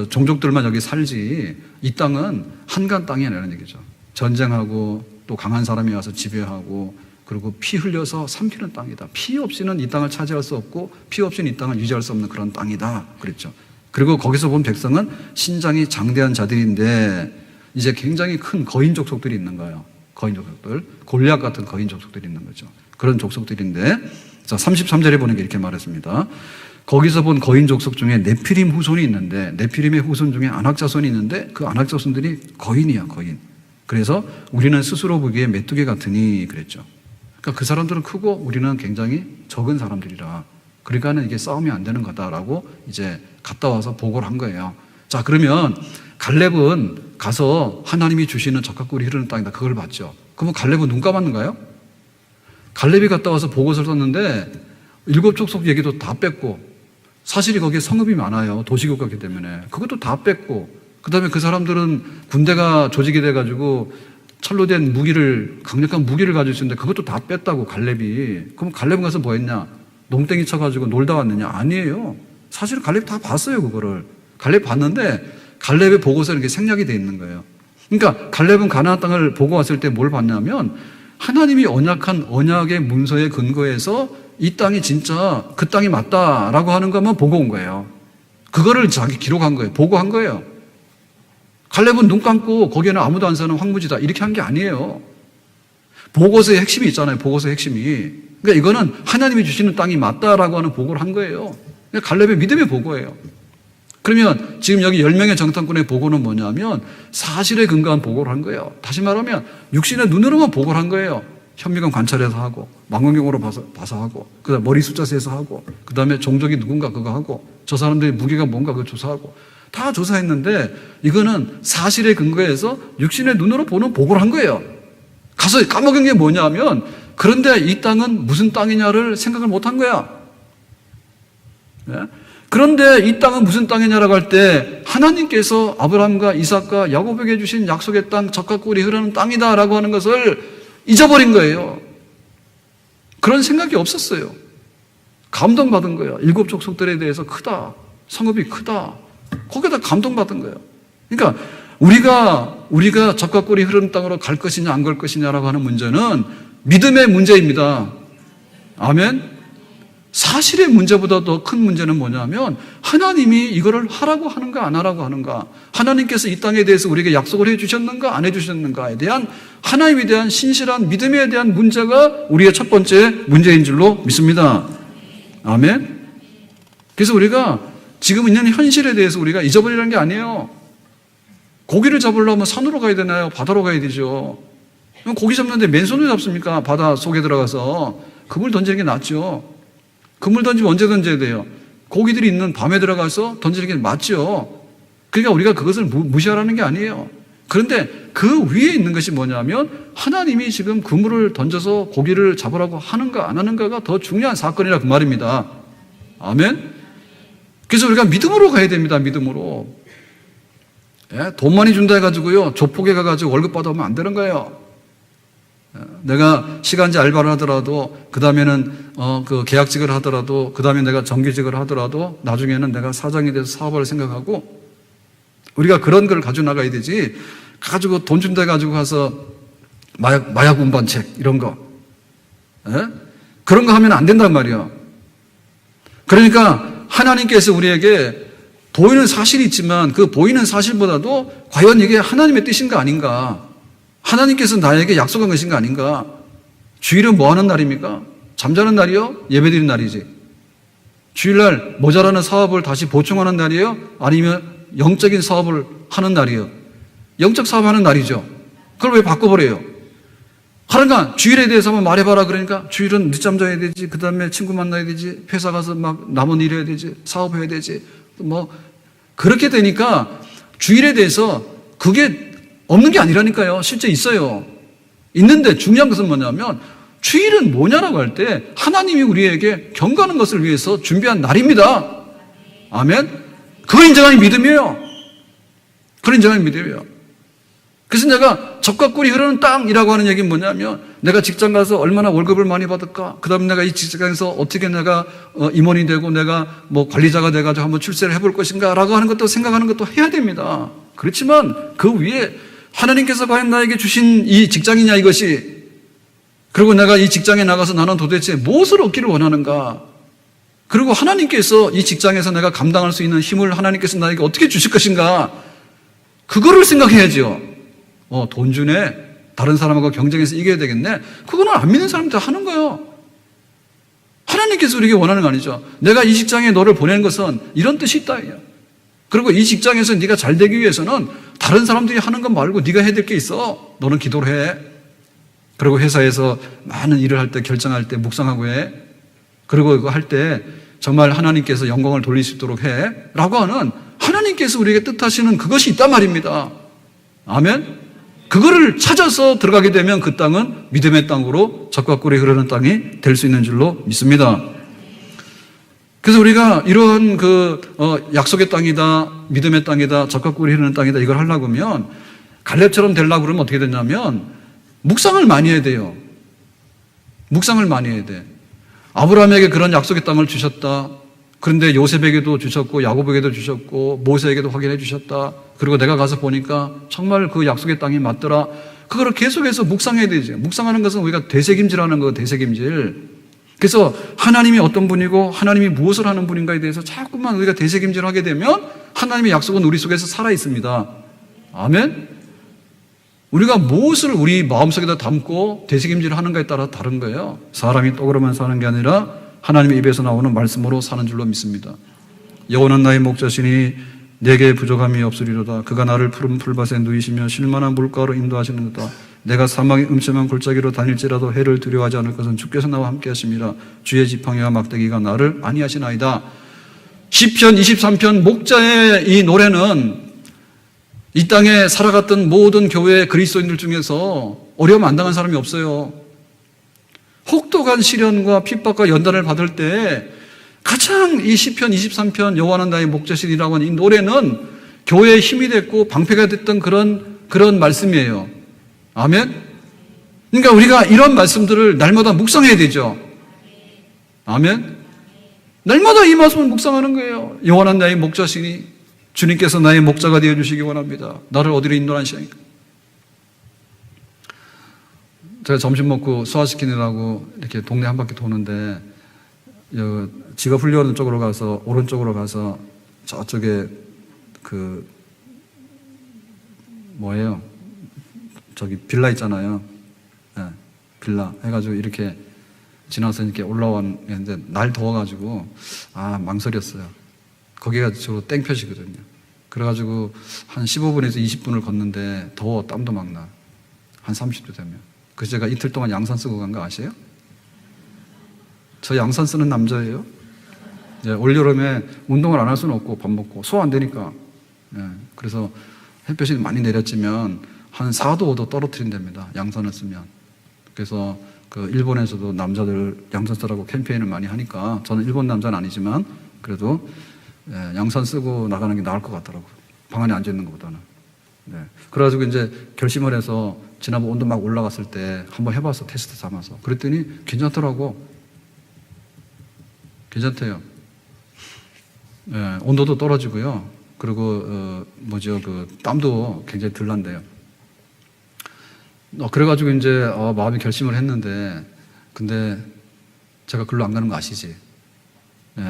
종족들만 여기 살지 이 땅은 한간 땅이 아니라는 얘기죠. 전쟁하고 또 강한 사람이 와서 지배하고 그리고 피 흘려서 삼키는 땅이다. 피 없이는 이 땅을 차지할 수 없고 피 없이는 이 땅을 유지할 수 없는 그런 땅이다. 그랬죠. 그리고 거기서 본 백성은 신장이 장대한 자들인데 이제 굉장히 큰 거인 족속들이 있는 거예요. 거인 족속들. 골리앗 같은 거인 족속들이 있는 거죠. 그런 족속들인데 자 33절에 보는 게 이렇게 말했습니다. 거기서 본 거인 족속 중에 네피림 후손이 있는데 네피림의 후손 중에 아낙 자손이 있는데 그 아낙 자손들이 거인이야 거인. 그래서 우리는 스스로 보기에 메뚜기 같으니 그랬죠. 그러니까 그 사람들은 크고 우리는 굉장히 적은 사람들이라. 그러니까는 이게 싸움이 안 되는 거다라고 이제 갔다 와서 보고를 한 거예요. 자, 그러면 갈렙은 가서 하나님이 주시는 적과 꿀이 흐르는 땅이다. 그걸 봤죠. 그러면 갈렙은 눈 감았는가요? 갈렙이 갔다 와서 보고서를 썼는데 7족속 얘기도 다 뺐고 사실이 거기에 성읍이 많아요. 도시국가이기 때문에. 그것도 다 뺐고 그 다음에 그 사람들은 군대가 조직이 돼가지고 철로 된 무기를, 강력한 무기를 가지고 있었는데 그것도 다 뺐다고, 갈렙이. 그럼 갈렙은 가서 뭐 했냐? 농땡이 쳐가지고 놀다 왔느냐? 아니에요. 사실 갈렙이 다 봤어요, 그거를. 갈렙 봤는데 갈렙의 보고서에 이렇게 생략이 돼 있는 거예요. 그러니까 갈렙은 가나안 땅을 보고 왔을 때 뭘 봤냐면 하나님이 언약한 언약의 문서에 근거해서 이 땅이 진짜 그 땅이 맞다라고 하는 것만 보고 온 거예요. 그거를 자기 기록한 거예요. 보고한 거예요. 갈렙은 눈 감고 거기에는 아무도 안 사는 황무지다 이렇게 한 게 아니에요. 보고서의 핵심이 있잖아요. 보고서의 핵심이. 그러니까 이거는 하나님이 주시는 땅이 맞다라고 하는 보고를 한 거예요. 그러니까 갈렙의 믿음의 보고예요. 그러면 지금 여기 10명의 정탐꾼의 보고는 뭐냐면 사실에 근거한 보고를 한 거예요. 다시 말하면 육신의 눈으로만 보고를 한 거예요. 현미경 관찰해서 하고 망원경으로 봐서 하고 그다음에 머리 숫자 세서 하고 그다음에 종족이 누군가 그거 하고 저 사람들의 무게가 뭔가 그거 조사하고 다 조사했는데 이거는 사실에 근거해서 육신의 눈으로 보는 보고를 한 거예요. 가서 까먹은 게 뭐냐면 그런데 이 땅은 무슨 땅이냐를 생각을 못 한 거야. 네? 그런데 이 땅은 무슨 땅이냐라고 할 때 하나님께서 아브라함과 이삭과 야곱에게 주신 약속의 땅, 젖과 꿀이 흐르는 땅이다라고 하는 것을 잊어버린 거예요. 그런 생각이 없었어요. 감동받은 거예요. 7족속들에 대해서 크다. 성읍이 크다. 거기다 감동받은 거예요. 그러니까 우리가 젖과 꿀이 흐르는 땅으로 갈 것이냐 안 갈 것이냐라고 하는 문제는 믿음의 문제입니다. 아멘. 사실의 문제보다 더 큰 문제는 뭐냐면 하나님이 이거를 하라고 하는가 안 하라고 하는가, 하나님께서 이 땅에 대해서 우리에게 약속을 해주셨는가 안 해주셨는가에 대한 하나님에 대한 신실한 믿음에 대한 문제가 우리의 첫 번째 문제인 줄로 믿습니다. 아멘. 그래서 우리가 지금 있는 현실에 대해서 우리가 잊어버리라는 게 아니에요. 고기를 잡으려면 산으로 가야 되나요? 바다로 가야 되죠. 고기 잡는데 맨손으로 잡습니까? 바다 속에 들어가서 그물 던지는 게 낫죠. 그물 던지면 언제 던져야 돼요? 고기들이 있는 밤에 들어가서 던지는 게 맞죠. 그러니까 우리가 그것을 무시하라는 게 아니에요. 그런데 그 위에 있는 것이 뭐냐면 하나님이 지금 그물을 던져서 고기를 잡으라고 하는가 안 하는가가 더 중요한 사건이라 그 말입니다. 아멘. 그래서 우리가 믿음으로 가야 됩니다. 믿음으로. 예? 돈 많이 준다 해가지고요 조폭에 가가지고 월급 받아오면 안 되는 거예요. 내가 시간제 알바를 하더라도 그 다음에는 그 계약직을 하더라도 그 다음에 내가 정규직을 하더라도 나중에는 내가 사장이 돼서 사업을 생각하고 우리가 그런 걸 가지고 나가야 되지. 가지고 돈 준다 해가지고 가서 마약 운반책 이런 거, 예? 그런 거 하면 안 된단 말이에요. 그러니까 하나님께서 우리에게 보이는 사실이 있지만 그 보이는 사실보다도 과연 이게 하나님의 뜻인가 아닌가, 하나님께서 나에게 약속한 것인가 아닌가. 주일은 뭐 하는 날입니까? 잠자는 날이요? 예배드리는 날이지. 주일날 모자라는 사업을 다시 보충하는 날이에요? 아니면 영적인 사업을 하는 날이에요? 영적 사업하는 날이죠. 그걸 왜 바꿔버려요? 그러니까 주일에 대해서 한번 말해봐라. 그러니까 주일은 늦잠 자야 되지, 그 다음에 친구 만나야 되지, 회사 가서 막 남은 일 해야 되지, 사업해야 되지, 뭐 그렇게 되니까 주일에 대해서 그게 없는 게 아니라니까요. 실제 있어요. 있는데 중요한 것은 뭐냐면 주일은 뭐냐라고 할 때 하나님이 우리에게 경건한 것을 위해서 준비한 날입니다. 아멘. 그걸 인정하는 믿음이에요. 그걸 인정하는 믿음이에요. 그래서 내가 젖과 꿀이 흐르는 땅이라고 하는 얘기는 뭐냐면 내가 직장 가서 얼마나 월급을 많이 받을까? 그 다음에 내가 이 직장에서 어떻게 내가 임원이 되고 내가 뭐 관리자가 돼가지고 한번 출세를 해볼 것인가? 라고 하는 것도 생각하는 것도 해야 됩니다. 그렇지만 그 위에 하나님께서 과연 나에게 주신 이 직장이냐 이것이, 그리고 내가 이 직장에 나가서 나는 도대체 무엇을 얻기를 원하는가? 그리고 하나님께서 이 직장에서 내가 감당할 수 있는 힘을 하나님께서 나에게 어떻게 주실 것인가? 그거를 생각해야죠. 돈 주네. 다른 사람하고 경쟁해서 이겨야 되겠네. 그거는 안 믿는 사람들 하는 거예요. 하나님께서 우리에게 원하는 거 아니죠. 내가 이 직장에 너를 보내는 것은 이런 뜻이 있다. 그리고 이 직장에서 네가 잘 되기 위해서는 다른 사람들이 하는 것 말고 네가 해야 될 게 있어. 너는 기도를 해. 그리고 회사에서 많은 일을 할 때, 결정할 때 묵상하고 해. 그리고 이거 할 때 정말 하나님께서 영광을 돌릴 수 있도록 해. 라고 하는 하나님께서 우리에게 뜻하시는 그것이 있단 말입니다. 아멘. 그거를 찾아서 들어가게 되면 그 땅은 믿음의 땅으로 젖과 꿀이 흐르는 땅이 될 수 있는 줄로 믿습니다. 그래서 우리가 이러한 약속의 땅이다, 믿음의 땅이다, 젖과 꿀이 흐르는 땅이다 이걸 하려고 하면 갈렙처럼 되려고 그러면 어떻게 되냐면 묵상을 많이 해야 돼요. 묵상을 많이 해야 돼. 아브라함에게 그런 약속의 땅을 주셨다. 그런데 요셉에게도 주셨고 야곱에게도 주셨고 모세에게도 확인해 주셨다. 그리고 내가 가서 보니까 정말 그 약속의 땅이 맞더라. 그거를 계속해서 묵상해야 되죠. 묵상하는 것은 우리가 되새김질하는 거, 되새김질. 그래서 하나님이 어떤 분이고 하나님이 무엇을 하는 분인가에 대해서 자꾸만 우리가 되새김질하게 되면 하나님의 약속은 우리 속에서 살아 있습니다. 아멘. 우리가 무엇을 우리 마음속에다 담고 되새김질을 하는가에 따라 다른 거예요. 사람이 떡으로만 사는 게 아니라 하나님의 입에서 나오는 말씀으로 사는 줄로 믿습니다. 여호와는 나의 목자시니 내게 부족함이 없으리로다. 그가 나를 푸른 풀밭에 누이시며 쉴만한 물가로 인도하시는도다. 내가 사막의 음침한 골짜기로 다닐지라도 해를 두려워하지 않을 것은 주께서 나와 함께 하심이라. 주의 지팡이와 막대기가 나를 안위하시나이다. 시편 23편 목자의 이 노래는 이 땅에 살아갔던 모든 교회 그리스도인들 중에서 어려움 안 당한 사람이 없어요. 혹독한 시련과 핍박과 연단을 받을 때 가장 이 시편 23편 여호와는 나의 목자시니라고 하는 이 노래는 교회의 힘이 됐고 방패가 됐던 그런 말씀이에요. 아멘. 그러니까 우리가 이런 말씀들을 날마다 묵상해야 되죠. 아멘. 날마다 이 말씀을 묵상하는 거예요. 여호와는 나의 목자시니 주님께서 나의 목자가 되어 주시기 원합니다. 나를 어디로 인도하시니까. 제가 점심 먹고 소화시키느라고 이렇게 동네 한 바퀴 도는데 직업 훈련 쪽으로 가서 오른쪽으로 가서 저쪽에 저기 빌라 있잖아요. 네, 빌라 해가지고 이렇게 지나서 이렇게 올라왔는데 날 더워가지고 망설였어요. 거기가 저 땡볕이거든요. 그래가지고 한 15분에서 20분을 걷는데 더워 땀도 막 나. 한 30도 되면. 그래서 제가 이틀 동안 양산 쓰고 간 거 아세요? 저 양산 쓰는 남자예요. 올여름에 운동을 안 할 수는 없고 밥 먹고 소화 안 되니까. 그래서 햇볕이 많이 내렸지만 한 4도 5도 떨어뜨린답니다. 양산을 쓰면. 그래서 일본에서도 남자들 양산 쓰라고 캠페인을 많이 하니까 저는 일본 남자는 아니지만 그래도 양산 쓰고 나가는 게 나을 것 같더라고요. 방 안에 앉아 있는 것보다는. 그래가지고 이제 결심을 해서 지난번 온도 막 올라갔을 때 한번 해봤어. 테스트 삼아서. 그랬더니 괜찮더라고. 괜찮대요. 온도도 떨어지고요. 그리고 땀도 굉장히 덜 난대요. 그래가지고 이제 마음이 결심을 했는데, 근데 제가 글로 안 가는 거 아시지?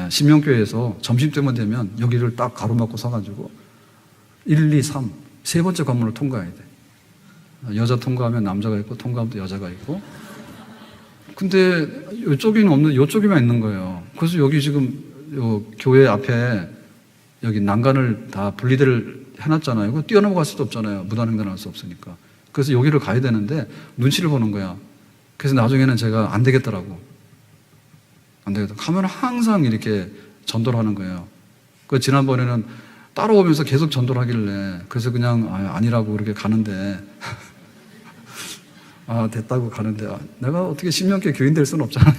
신명교회에서 점심때만 되면 여기를 딱 가로막고 서가지고 1, 2, 3 세 번째 관문을 통과해야 돼. 여자 통과하면 남자가 있고 통과하면 또 여자가 있고. 근데 이쪽에는 없는데 이쪽에만 있는 거예요. 그래서 여기 지금 교회 앞에 여기 난간을 다 분리대를 해놨잖아요. 그거 뛰어넘어갈 수도 없잖아요. 무단횡단할 수 없으니까. 그래서 여기를 가야 되는데 눈치를 보는 거야. 그래서 나중에는 제가 안 되겠더라고. 안 되겠다. 가면 항상 이렇게 전도를 하는 거예요. 그 지난번에는 따라오면서 계속 전도를 하길래 그래서 그냥 아니라고 그렇게 가는데 됐다고 가는데 내가 어떻게 10년째 교인 될 수는 없잖아요.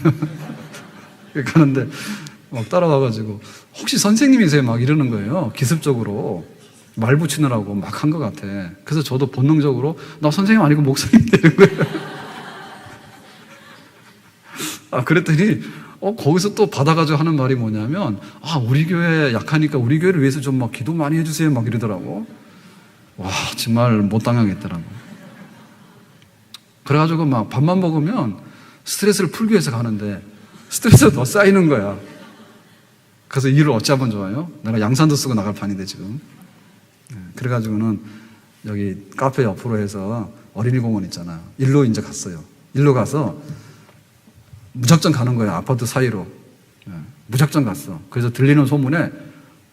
가는데 막 따라와가지고 혹시 선생님이세요? 막 이러는 거예요. 기습적으로 말 붙이느라고 막 한 것 같아. 그래서 저도 본능적으로 나 선생님 아니고 목사님 되는 거예요. 그랬더니 거기서 또 받아가지고 하는 말이 뭐냐면 우리 교회 약하니까 우리 교회를 위해서 좀 막 기도 많이 해주세요 막 이러더라고. 와 정말 못 당하겠더라고. 그래가지고 막 밥만 먹으면 스트레스를 풀기 위해서 가는데 스트레스가 더 쌓이는 거야. 그래서 일을 어찌하면 좋아요? 내가 양산도 쓰고 나갈 판인데 지금. 그래가지고는 여기 카페 옆으로 해서 어린이 공원 있잖아요. 일로 이제 갔어요. 일로 가서 무작정 가는 거예요. 아파트 사이로. 무작정 갔어. 그래서 들리는 소문에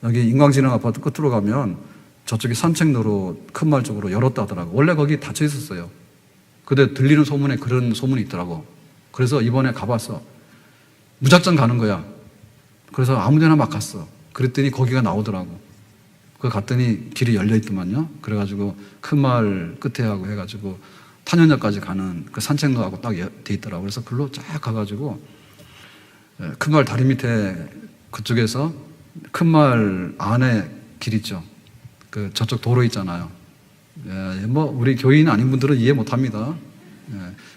여기 인광진흥 아파트 끝으로 가면 저쪽에 산책로로 큰 말 쪽으로 열었다 하더라고. 원래 거기 닫혀 있었어요. 근데 들리는 소문에 그런 소문이 있더라고. 그래서 이번에 가봤어. 무작정 가는 거야. 그래서 아무데나 막 갔어. 그랬더니 거기가 나오더라고. 그 갔더니 길이 열려있더만요. 그래가지고 큰 말 끝에 하고 해가지고 탄현역까지 가는 그 산책로하고 딱 돼 있더라고. 그래서 글로 쫙 가가지고 큰 말 다리 밑에 그쪽에서 큰 말 안에 길 있죠. 그 저쪽 도로 있잖아요. 우리 교인 아닌 분들은 이해 못 합니다.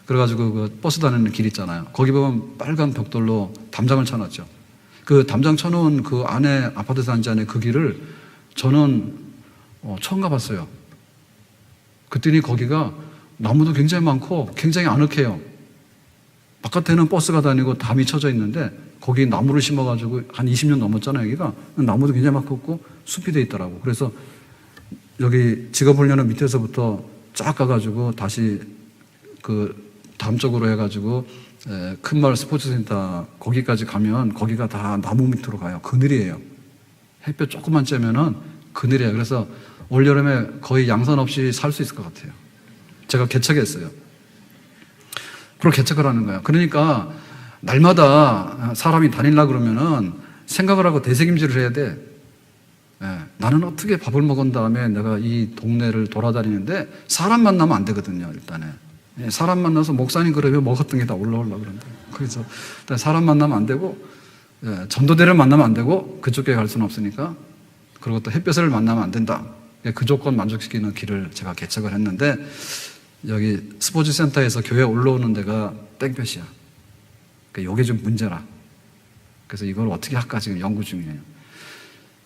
그래가지고 그 버스 다니는 길 있잖아요. 거기 보면 빨간 벽돌로 담장을 쳐놨죠. 그 담장 쳐놓은 그 안에 아파트 단지 안에 그 길을 저는 처음 가봤어요. 그랬더니 거기가 나무도 굉장히 많고 굉장히 아늑해요. 바깥에는 버스가 다니고 담이 쳐져 있는데 거기 나무를 심어가지고 한 20년 넘었잖아요. 여기가 나무도 굉장히 많고 숲이 돼 있더라고. 그래서 여기 직업훈련은 밑에서부터 쫙 가가지고 다시 그 다음 쪽으로 해가지고 큰마을 스포츠센터 거기까지 가면 거기가 다 나무 밑으로 가요. 그늘이에요. 햇볕 조금만 쬐면은 그늘이에요. 그래서 올여름에 거의 양산 없이 살 수 있을 것 같아요. 제가 개척했어요. 그걸 개척을 하는 거예요. 그러니까 날마다 사람이 다니려고 그러면은 생각을 하고 되새김질을 해야 돼. 나는 어떻게 밥을 먹은 다음에 내가 이 동네를 돌아다니는데 사람 만나면 안 되거든요, 일단은. 사람 만나서 목사님 그러면 먹었던 게 다 올라오려고 그런다. 그래서 사람 만나면 안 되고, 전도대를 만나면 안 되고, 그쪽에 갈 수는 없으니까, 그리고 또 햇볕을 만나면 안 된다. 그 조건 만족시키는 길을 제가 개척을 했는데, 여기 스포츠센터에서 교회 올라오는 데가 땡볕이야. 그러니까 이게 좀 문제라. 그래서 이걸 어떻게 할까 지금 연구 중이에요.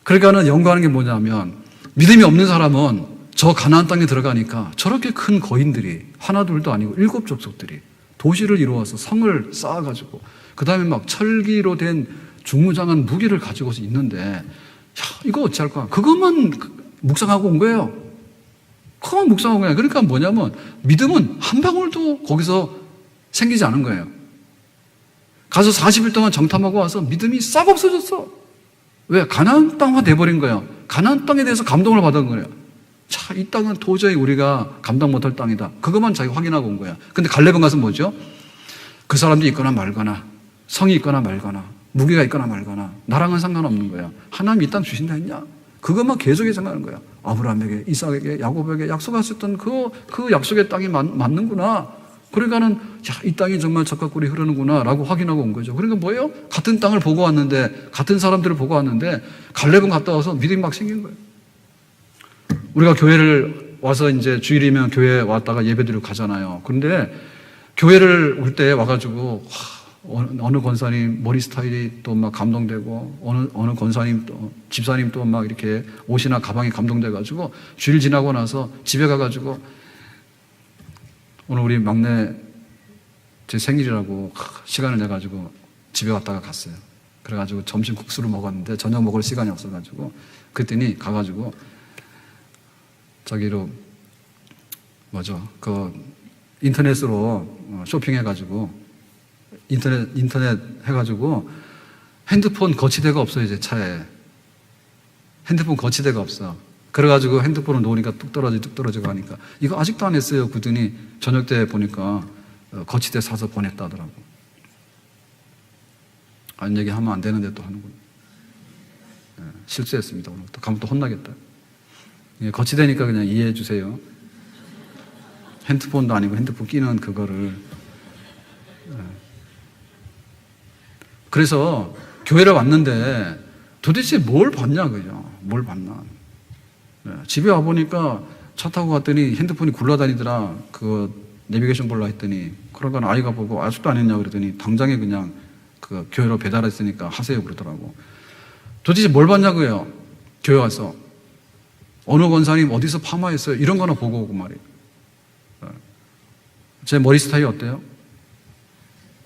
그러니까는 연구하는 게 뭐냐면, 믿음이 없는 사람은 저 가나안 땅에 들어가니까 저렇게 큰 거인들이 하나둘도 아니고 7 족속들이 도시를 이루어서 성을 쌓아가지고 그 다음에 막 철기로 된 중무장한 무기를 가지고서 있는데 이거 어찌할까? 그것만 묵상하고 온 거예요. 그것만 묵상하고 온 거예요. 그러니까 뭐냐면 믿음은 한 방울도 거기서 생기지 않은 거예요. 가서 40일 동안 정탐하고 와서 믿음이 싹 없어졌어. 왜? 가나안 땅화 돼버린 거예요. 가나안 땅에 대해서 감동을 받은 거예요. 자, 이 땅은 도저히 우리가 감당 못할 땅이다. 그것만 자기 확인하고 온 거야. 근데 갈렙은 가서 뭐죠? 그 사람들이 있거나 말거나, 성이 있거나 말거나, 무기가 있거나 말거나, 나랑은 상관없는 거야. 하나님 이 땅 주신다 했냐? 그것만 계속해서 생각하는 거야. 아브라함에게, 이삭에게, 야곱에게 약속하셨던 그 약속의 땅이 맞는구나. 그러니까는, 이 땅이 정말 적과 꿀이 흐르는구나. 라고 확인하고 온 거죠. 그러니까 뭐예요? 같은 땅을 보고 왔는데, 같은 사람들을 보고 왔는데, 갈렙은 갔다 와서 믿음이 막 생긴 거예요. 우리가 교회를 와서 이제 주일이면 교회 왔다가 예배드리고 가잖아요. 그런데 교회를 올 때 와가지고 어느 권사님 머리 스타일이 또 막 감동되고 어느 권사님 또 집사님 또 막 이렇게 옷이나 가방이 감동돼가지고 주일 지나고 나서 집에 가가지고 오늘 우리 막내 제 생일이라고 시간을 내가지고 집에 왔다가 갔어요. 그래가지고 점심 국수를 먹었는데 저녁 먹을 시간이 없어가지고 그랬더니 가가지고 저기로 인터넷으로 쇼핑해가지고 인터넷 해가지고 핸드폰 거치대가 없어요. 제 차에 핸드폰 거치대가 없어. 그래가지고 핸드폰을 놓으니까 뚝 떨어지고 하니까 이거 아직도 안 했어요. 그랬더니 저녁 때 보니까 거치대 사서 보냈다 하더라고. 아는 얘기 하면 안 되는데 또 하는군. 실수했습니다. 오늘부터 가면 또 혼나겠다. 거치대니까 그냥 이해해 주세요. 핸드폰도 아니고 핸드폰 끼는 그거를. 그래서 교회를 왔는데 도대체 뭘 봤냐, 그죠? 뭘 봤나. 집에 와보니까 차 타고 갔더니 핸드폰이 굴러다니더라. 그거 내비게이션 볼라 했더니, 그러니까 아이가 보고 아직도 안 했냐 그랬더니 당장에 그냥 그 교회로 배달했으니까 하세요 그러더라고. 도대체 뭘 봤냐고요? 교회 와서. 어느 권사님 어디서 파마했어요? 이런 거나 보고 오고 말이에요. 제 머리 스타일이 어때요?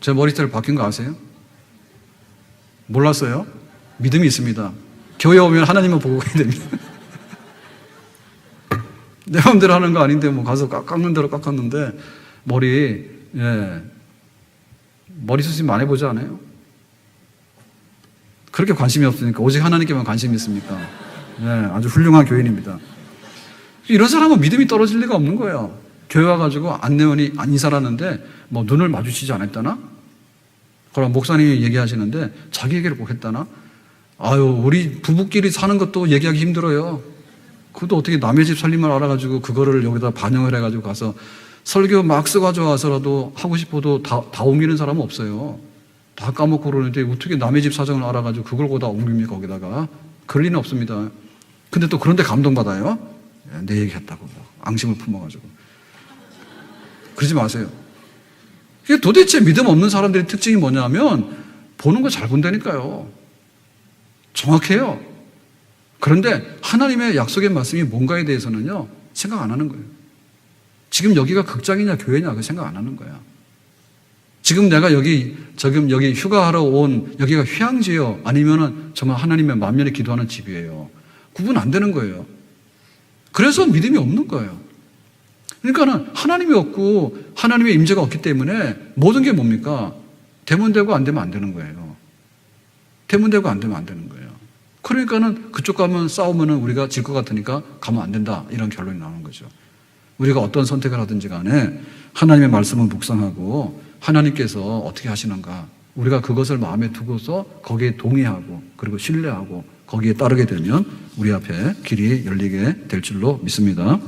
제 머리 스타일 바뀐 거 아세요? 몰랐어요? 믿음이 있습니다. 교회 오면 하나님만 보고 가야 됩니다. 내 마음대로 하는 거 아닌데 뭐 가서 깎는 대로 깎았는데 머리 머리숱이 많이 보지 않아요? 그렇게 관심이 없으니까 오직 하나님께만 관심이 있습니까? 아주 훌륭한 교인입니다. 이런 사람은 믿음이 떨어질 리가 없는 거예요. 교회 와가지고 안내원이 인사하는데 뭐 눈을 마주치지 않았다나? 그럼 목사님이 얘기하시는데 자기 얘기를 꼭 했다나? 아유, 우리 부부끼리 사는 것도 얘기하기 힘들어요. 그것도 어떻게 남의 집 살림을 알아가지고 그거를 여기다 반영을 해가지고 가서 설교 막 써가지고 와서라도 하고 싶어도 다 옮기는 사람은 없어요. 다 까먹고 그러는데 어떻게 남의 집 사정을 알아가지고 그걸 거기다 옮깁니까, 거기다가. 그럴 리는 없습니다. 근데 또 그런데 감동받아요. 내 얘기했다고 앙심을 품어가지고. 그러지 마세요. 이게 도대체 믿음 없는 사람들의 특징이 뭐냐면 보는 거 잘 본다니까요. 정확해요. 그런데 하나님의 약속의 말씀이 뭔가에 대해서는요 생각 안 하는 거예요. 지금 여기가 극장이냐 교회냐 그 생각 안 하는 거야. 지금 내가 지금 여기 휴가하러 온 여기가 휴양지요 아니면은 정말 하나님의 만면에 기도하는 집이에요. 구분 안 되는 거예요. 그래서 믿음이 없는 거예요. 그러니까는 하나님이 없고 하나님의 임재가 없기 때문에 모든 게 뭡니까? 되면 되고 안 되면 안 되는 거예요. 되면 되고 안 되면 안 되는 거예요. 그러니까는 그쪽 가면 싸우면은 우리가 질 것 같으니까 가면 안 된다 이런 결론이 나오는 거죠. 우리가 어떤 선택을 하든지 간에 하나님의 말씀을 묵상하고 하나님께서 어떻게 하시는가 우리가 그것을 마음에 두고서 거기에 동의하고 그리고 신뢰하고 거기에 따르게 되면 우리 앞에 길이 열리게 될 줄로 믿습니다.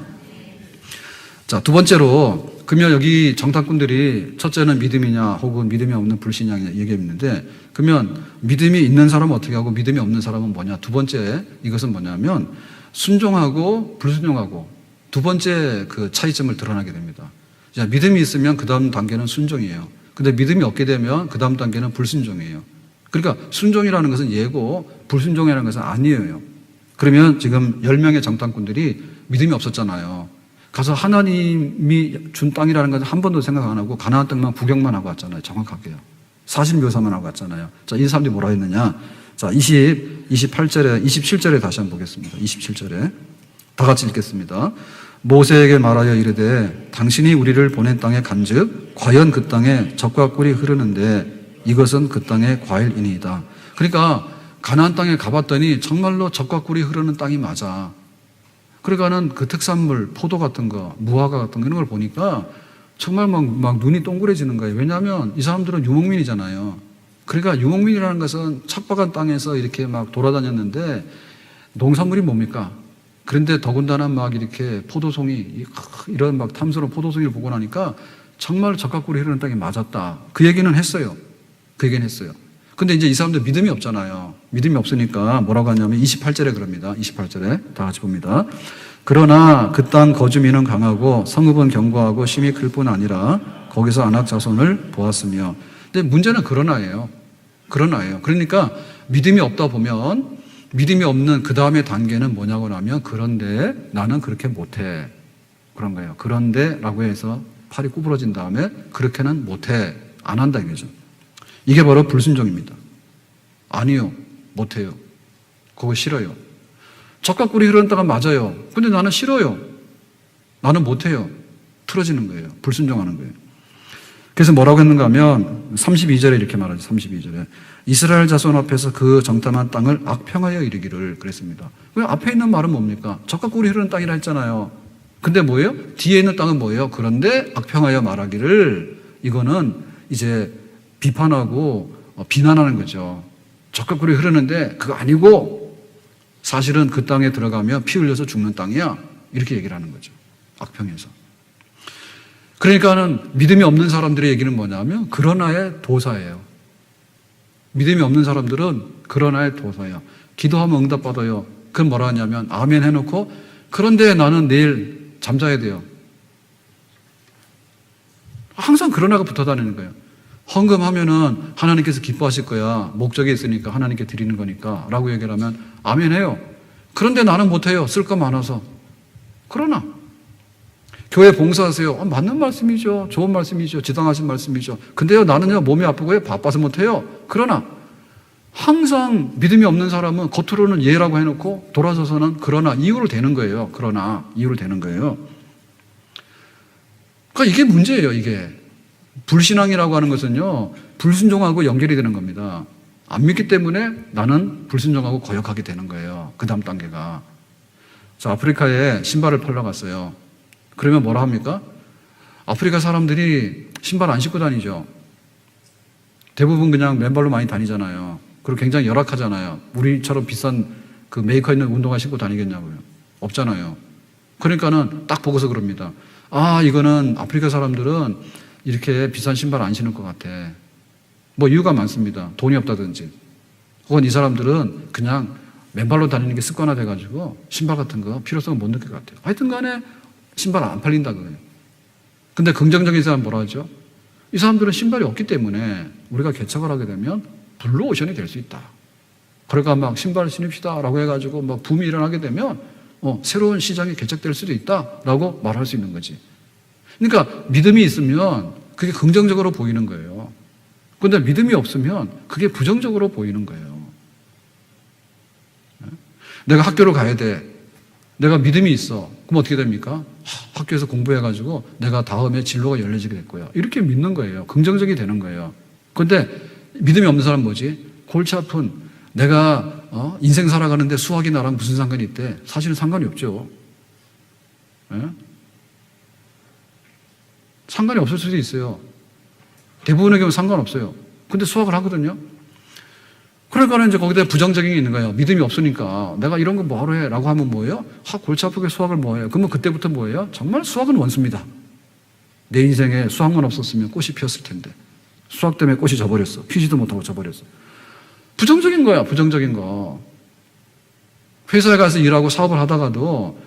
자, 두 번째로 그러면 여기 정탐꾼들이 첫째는 믿음이냐 혹은 믿음이 없는 불신앙이냐 얘기했는데 그러면 믿음이 있는 사람은 어떻게 하고 믿음이 없는 사람은 뭐냐. 두 번째 이것은 뭐냐면 순종하고 불순종하고 두 번째 그 차이점을 드러나게 됩니다. 자, 믿음이 있으면 그 다음 단계는 순종이에요. 근데 믿음이 없게 되면 그 다음 단계는 불순종이에요. 그러니까 순종이라는 것은 예고 불순종이라는 것은 아니에요. 그러면 지금 10명의 정탐꾼들이 믿음이 없었잖아요. 가서 하나님이 준 땅이라는 것을 한 번도 생각 안 하고 가나안 땅만 구경만 하고 왔잖아요. 정확하게요. 사실 묘사만 하고 왔잖아요. 자, 이 사람들이 뭐라 했느냐. 자, 28절에, 27절에 다시 한번 보겠습니다. 27절에. 다 같이 읽겠습니다. 모세에게 말하여 이르되 당신이 우리를 보낸 땅에 간즉 과연 그 땅에 젖과 꿀이 흐르는데 이것은 그 땅의 과일이니이다. 그러니까 가나안 땅에 가봤더니 정말로 젖과 꿀이 흐르는 땅이 맞아. 그러니까는 그 특산물, 포도 같은 거, 무화과 같은 거 이런 걸 보니까 정말 막 눈이 동그래지는 거예요. 왜냐하면 이 사람들은 유목민이잖아요. 그러니까 유목민이라는 것은 척박한 땅에서 이렇게 막 돌아다녔는데 농산물이 뭡니까? 그런데 더군다나 막 이렇게 포도송이, 이런 막 탐스러운 포도송이를 보고 나니까 정말 젖과 꿀이 흐르는 땅이 맞았다. 그 얘기는 했어요. 그 얘기는 했어요. 근데 이제 이 사람들 믿음이 없잖아요. 믿음이 없으니까 뭐라고 하냐면 28절에 그럽니다. 28절에 다 같이 봅니다. 그러나 그 땅 거주민은 강하고 성읍은 견고하고 심히 클 뿐 아니라 거기서 안악 자손을 보았으며. 근데 문제는 그러나예요. 그러나예요. 그러니까 믿음이 없다 보면 믿음이 없는 그 다음의 단계는 뭐냐고 하면 그런데 나는 그렇게 못해. 그런 거예요. 그런데 라고 해서 팔이 구부러진 다음에 그렇게는 못해. 안 한다 이거죠. 이게 바로 불순종입니다. 아니요. 못해요. 그거 싫어요. 젖과 꿀이 흐르는 땅은 맞아요. 근데 나는 싫어요. 나는 못해요. 틀어지는 거예요. 불순종하는 거예요. 그래서 뭐라고 했는가 하면 32절에 이렇게 말하죠. 32절에 이스라엘 자손 앞에서 그 정탐한 땅을 악평하여 이르기를 그랬습니다. 그 앞에 있는 말은 뭡니까? 젖과 꿀이 흐르는 땅이라 했잖아요. 근데 뭐예요? 뒤에 있는 땅은 뭐예요? 그런데 악평하여 말하기를 이거는 이제 비판하고 비난하는 거죠. 적극꿀이 흐르는데 그거 아니고 사실은 그 땅에 들어가면 피 흘려서 죽는 땅이야. 이렇게 얘기를 하는 거죠. 악평에서. 그러니까는 믿음이 없는 사람들의 얘기는 뭐냐면 그러나의 도사예요. 믿음이 없는 사람들은 그러나의 도사예요. 기도하면 응답받아요. 그건 뭐라 하냐면 아멘 해놓고 그런데 나는 내일 잠자야 돼요. 항상 그러나가 붙어 다니는 거예요. 헌금하면은 하나님께서 기뻐하실 거야. 목적이 있으니까 하나님께 드리는 거니까 라고 얘기를 하면 아멘 해요. 그런데 나는 못해요. 쓸 거 많아서. 그러나 교회 봉사하세요. 맞는 말씀이죠. 좋은 말씀이죠. 지당하신 말씀이죠. 근데요 나는요 몸이 아프고요 바빠서 못해요. 그러나 항상 믿음이 없는 사람은 겉으로는 예라고 해놓고 돌아서서는 그러나 이유를 대는 거예요. 그러나 이유를 대는 거예요. 그러니까 이게 문제예요. 이게 불신앙이라고 하는 것은요 불순종하고 연결이 되는 겁니다. 안 믿기 때문에 나는 불순종하고 거역하게 되는 거예요. 그 다음 단계가. 자, 아프리카에 신발을 팔러 갔어요. 그러면 뭐라 합니까? 아프리카 사람들이 신발 안 신고 다니죠. 대부분 그냥 맨발로 많이 다니잖아요. 그리고 굉장히 열악하잖아요. 우리처럼 비싼 그 메이커 있는 운동화 신고 다니겠냐고요. 없잖아요. 그러니까는 딱 보고서 그럽니다. 아, 이거는 아프리카 사람들은 이렇게 비싼 신발 안 신을 것 같아. 뭐 이유가 많습니다. 돈이 없다든지. 혹은 이 사람들은 그냥 맨발로 다니는 게 습관화 돼가지고 신발 같은 거 필요성을 못 느낄 것 같아요. 하여튼 간에 신발 안 팔린다 그래요. 근데 긍정적인 사람 뭐라 하죠? 이 사람들은 신발이 없기 때문에 우리가 개척을 하게 되면 블루오션이 될 수 있다. 그러니까 막 신발을 신읍시다 라고 해가지고 막 붐이 일어나게 되면 새로운 시장이 개척될 수도 있다라고 말할 수 있는 거지. 그러니까 믿음이 있으면 그게 긍정적으로 보이는 거예요. 그런데 믿음이 없으면 그게 부정적으로 보이는 거예요. 내가 학교를 가야 돼. 내가 믿음이 있어. 그럼 어떻게 됩니까? 학교에서 공부해가지고 내가 다음에 진로가 열려지게 될 거야. 이렇게 믿는 거예요. 긍정적이 되는 거예요. 그런데 믿음이 없는 사람은 뭐지? 골치 아픈 내가 인생 살아가는데 수학이 나랑 무슨 상관이 있대? 사실은 상관이 없죠. 예? 상관이 없을 수도 있어요. 대부분의 경우 상관없어요. 근데 수학을 하거든요. 그러니까 이제 거기다 부정적인 게 있는 거예요. 믿음이 없으니까 내가 이런 거 뭐하러 해? 라고 하면 뭐예요? 골치 아프게 수학을 뭐해요? 그러면 그때부터 뭐예요? 정말 수학은 원수입니다. 내 인생에 수학만 없었으면 꽃이 피었을 텐데 수학 때문에 꽃이 져버렸어. 피지도 못하고 져버렸어. 부정적인 거야. 부정적인 거. 회사에 가서 일하고 사업을 하다가도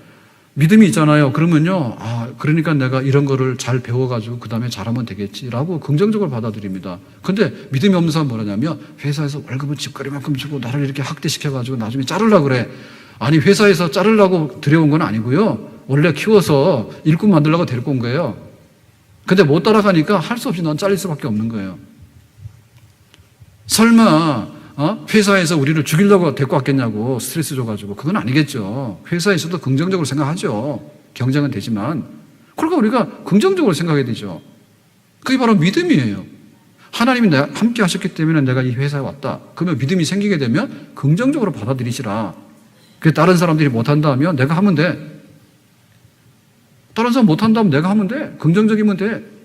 믿음이 있잖아요. 그러면요, 그러니까 내가 이런 거를 잘 배워가지고 그 다음에 잘하면 되겠지라고 긍정적으로 받아들입니다. 근데 믿음이 없는 사람은 뭐라냐면 회사에서 월급을 집거리만큼 주고 나를 이렇게 학대시켜가지고 나중에 자르려고 그래. 아니, 회사에서 자르려고 들여온 건 아니고요. 원래 키워서 일꾼 만들려고 데리고 온 거예요. 근데 못 따라가니까 할 수 없이 넌 잘릴 수밖에 없는 거예요. 설마 회사에서 우리를 죽이려고 데리고 왔겠냐고 스트레스 줘가지고. 그건 아니겠죠. 회사에서도 긍정적으로 생각하죠. 경쟁은 되지만. 그러니까 우리가 긍정적으로 생각해야 되죠. 그게 바로 믿음이에요. 하나님이 함께 하셨기 때문에 내가 이 회사에 왔다. 그러면 믿음이 생기게 되면 긍정적으로 받아들이시라. 그게 다른 사람들이 못한다 하면 내가 하면 돼. 다른 사람 못한다 하면 내가 하면 돼. 긍정적이면 돼.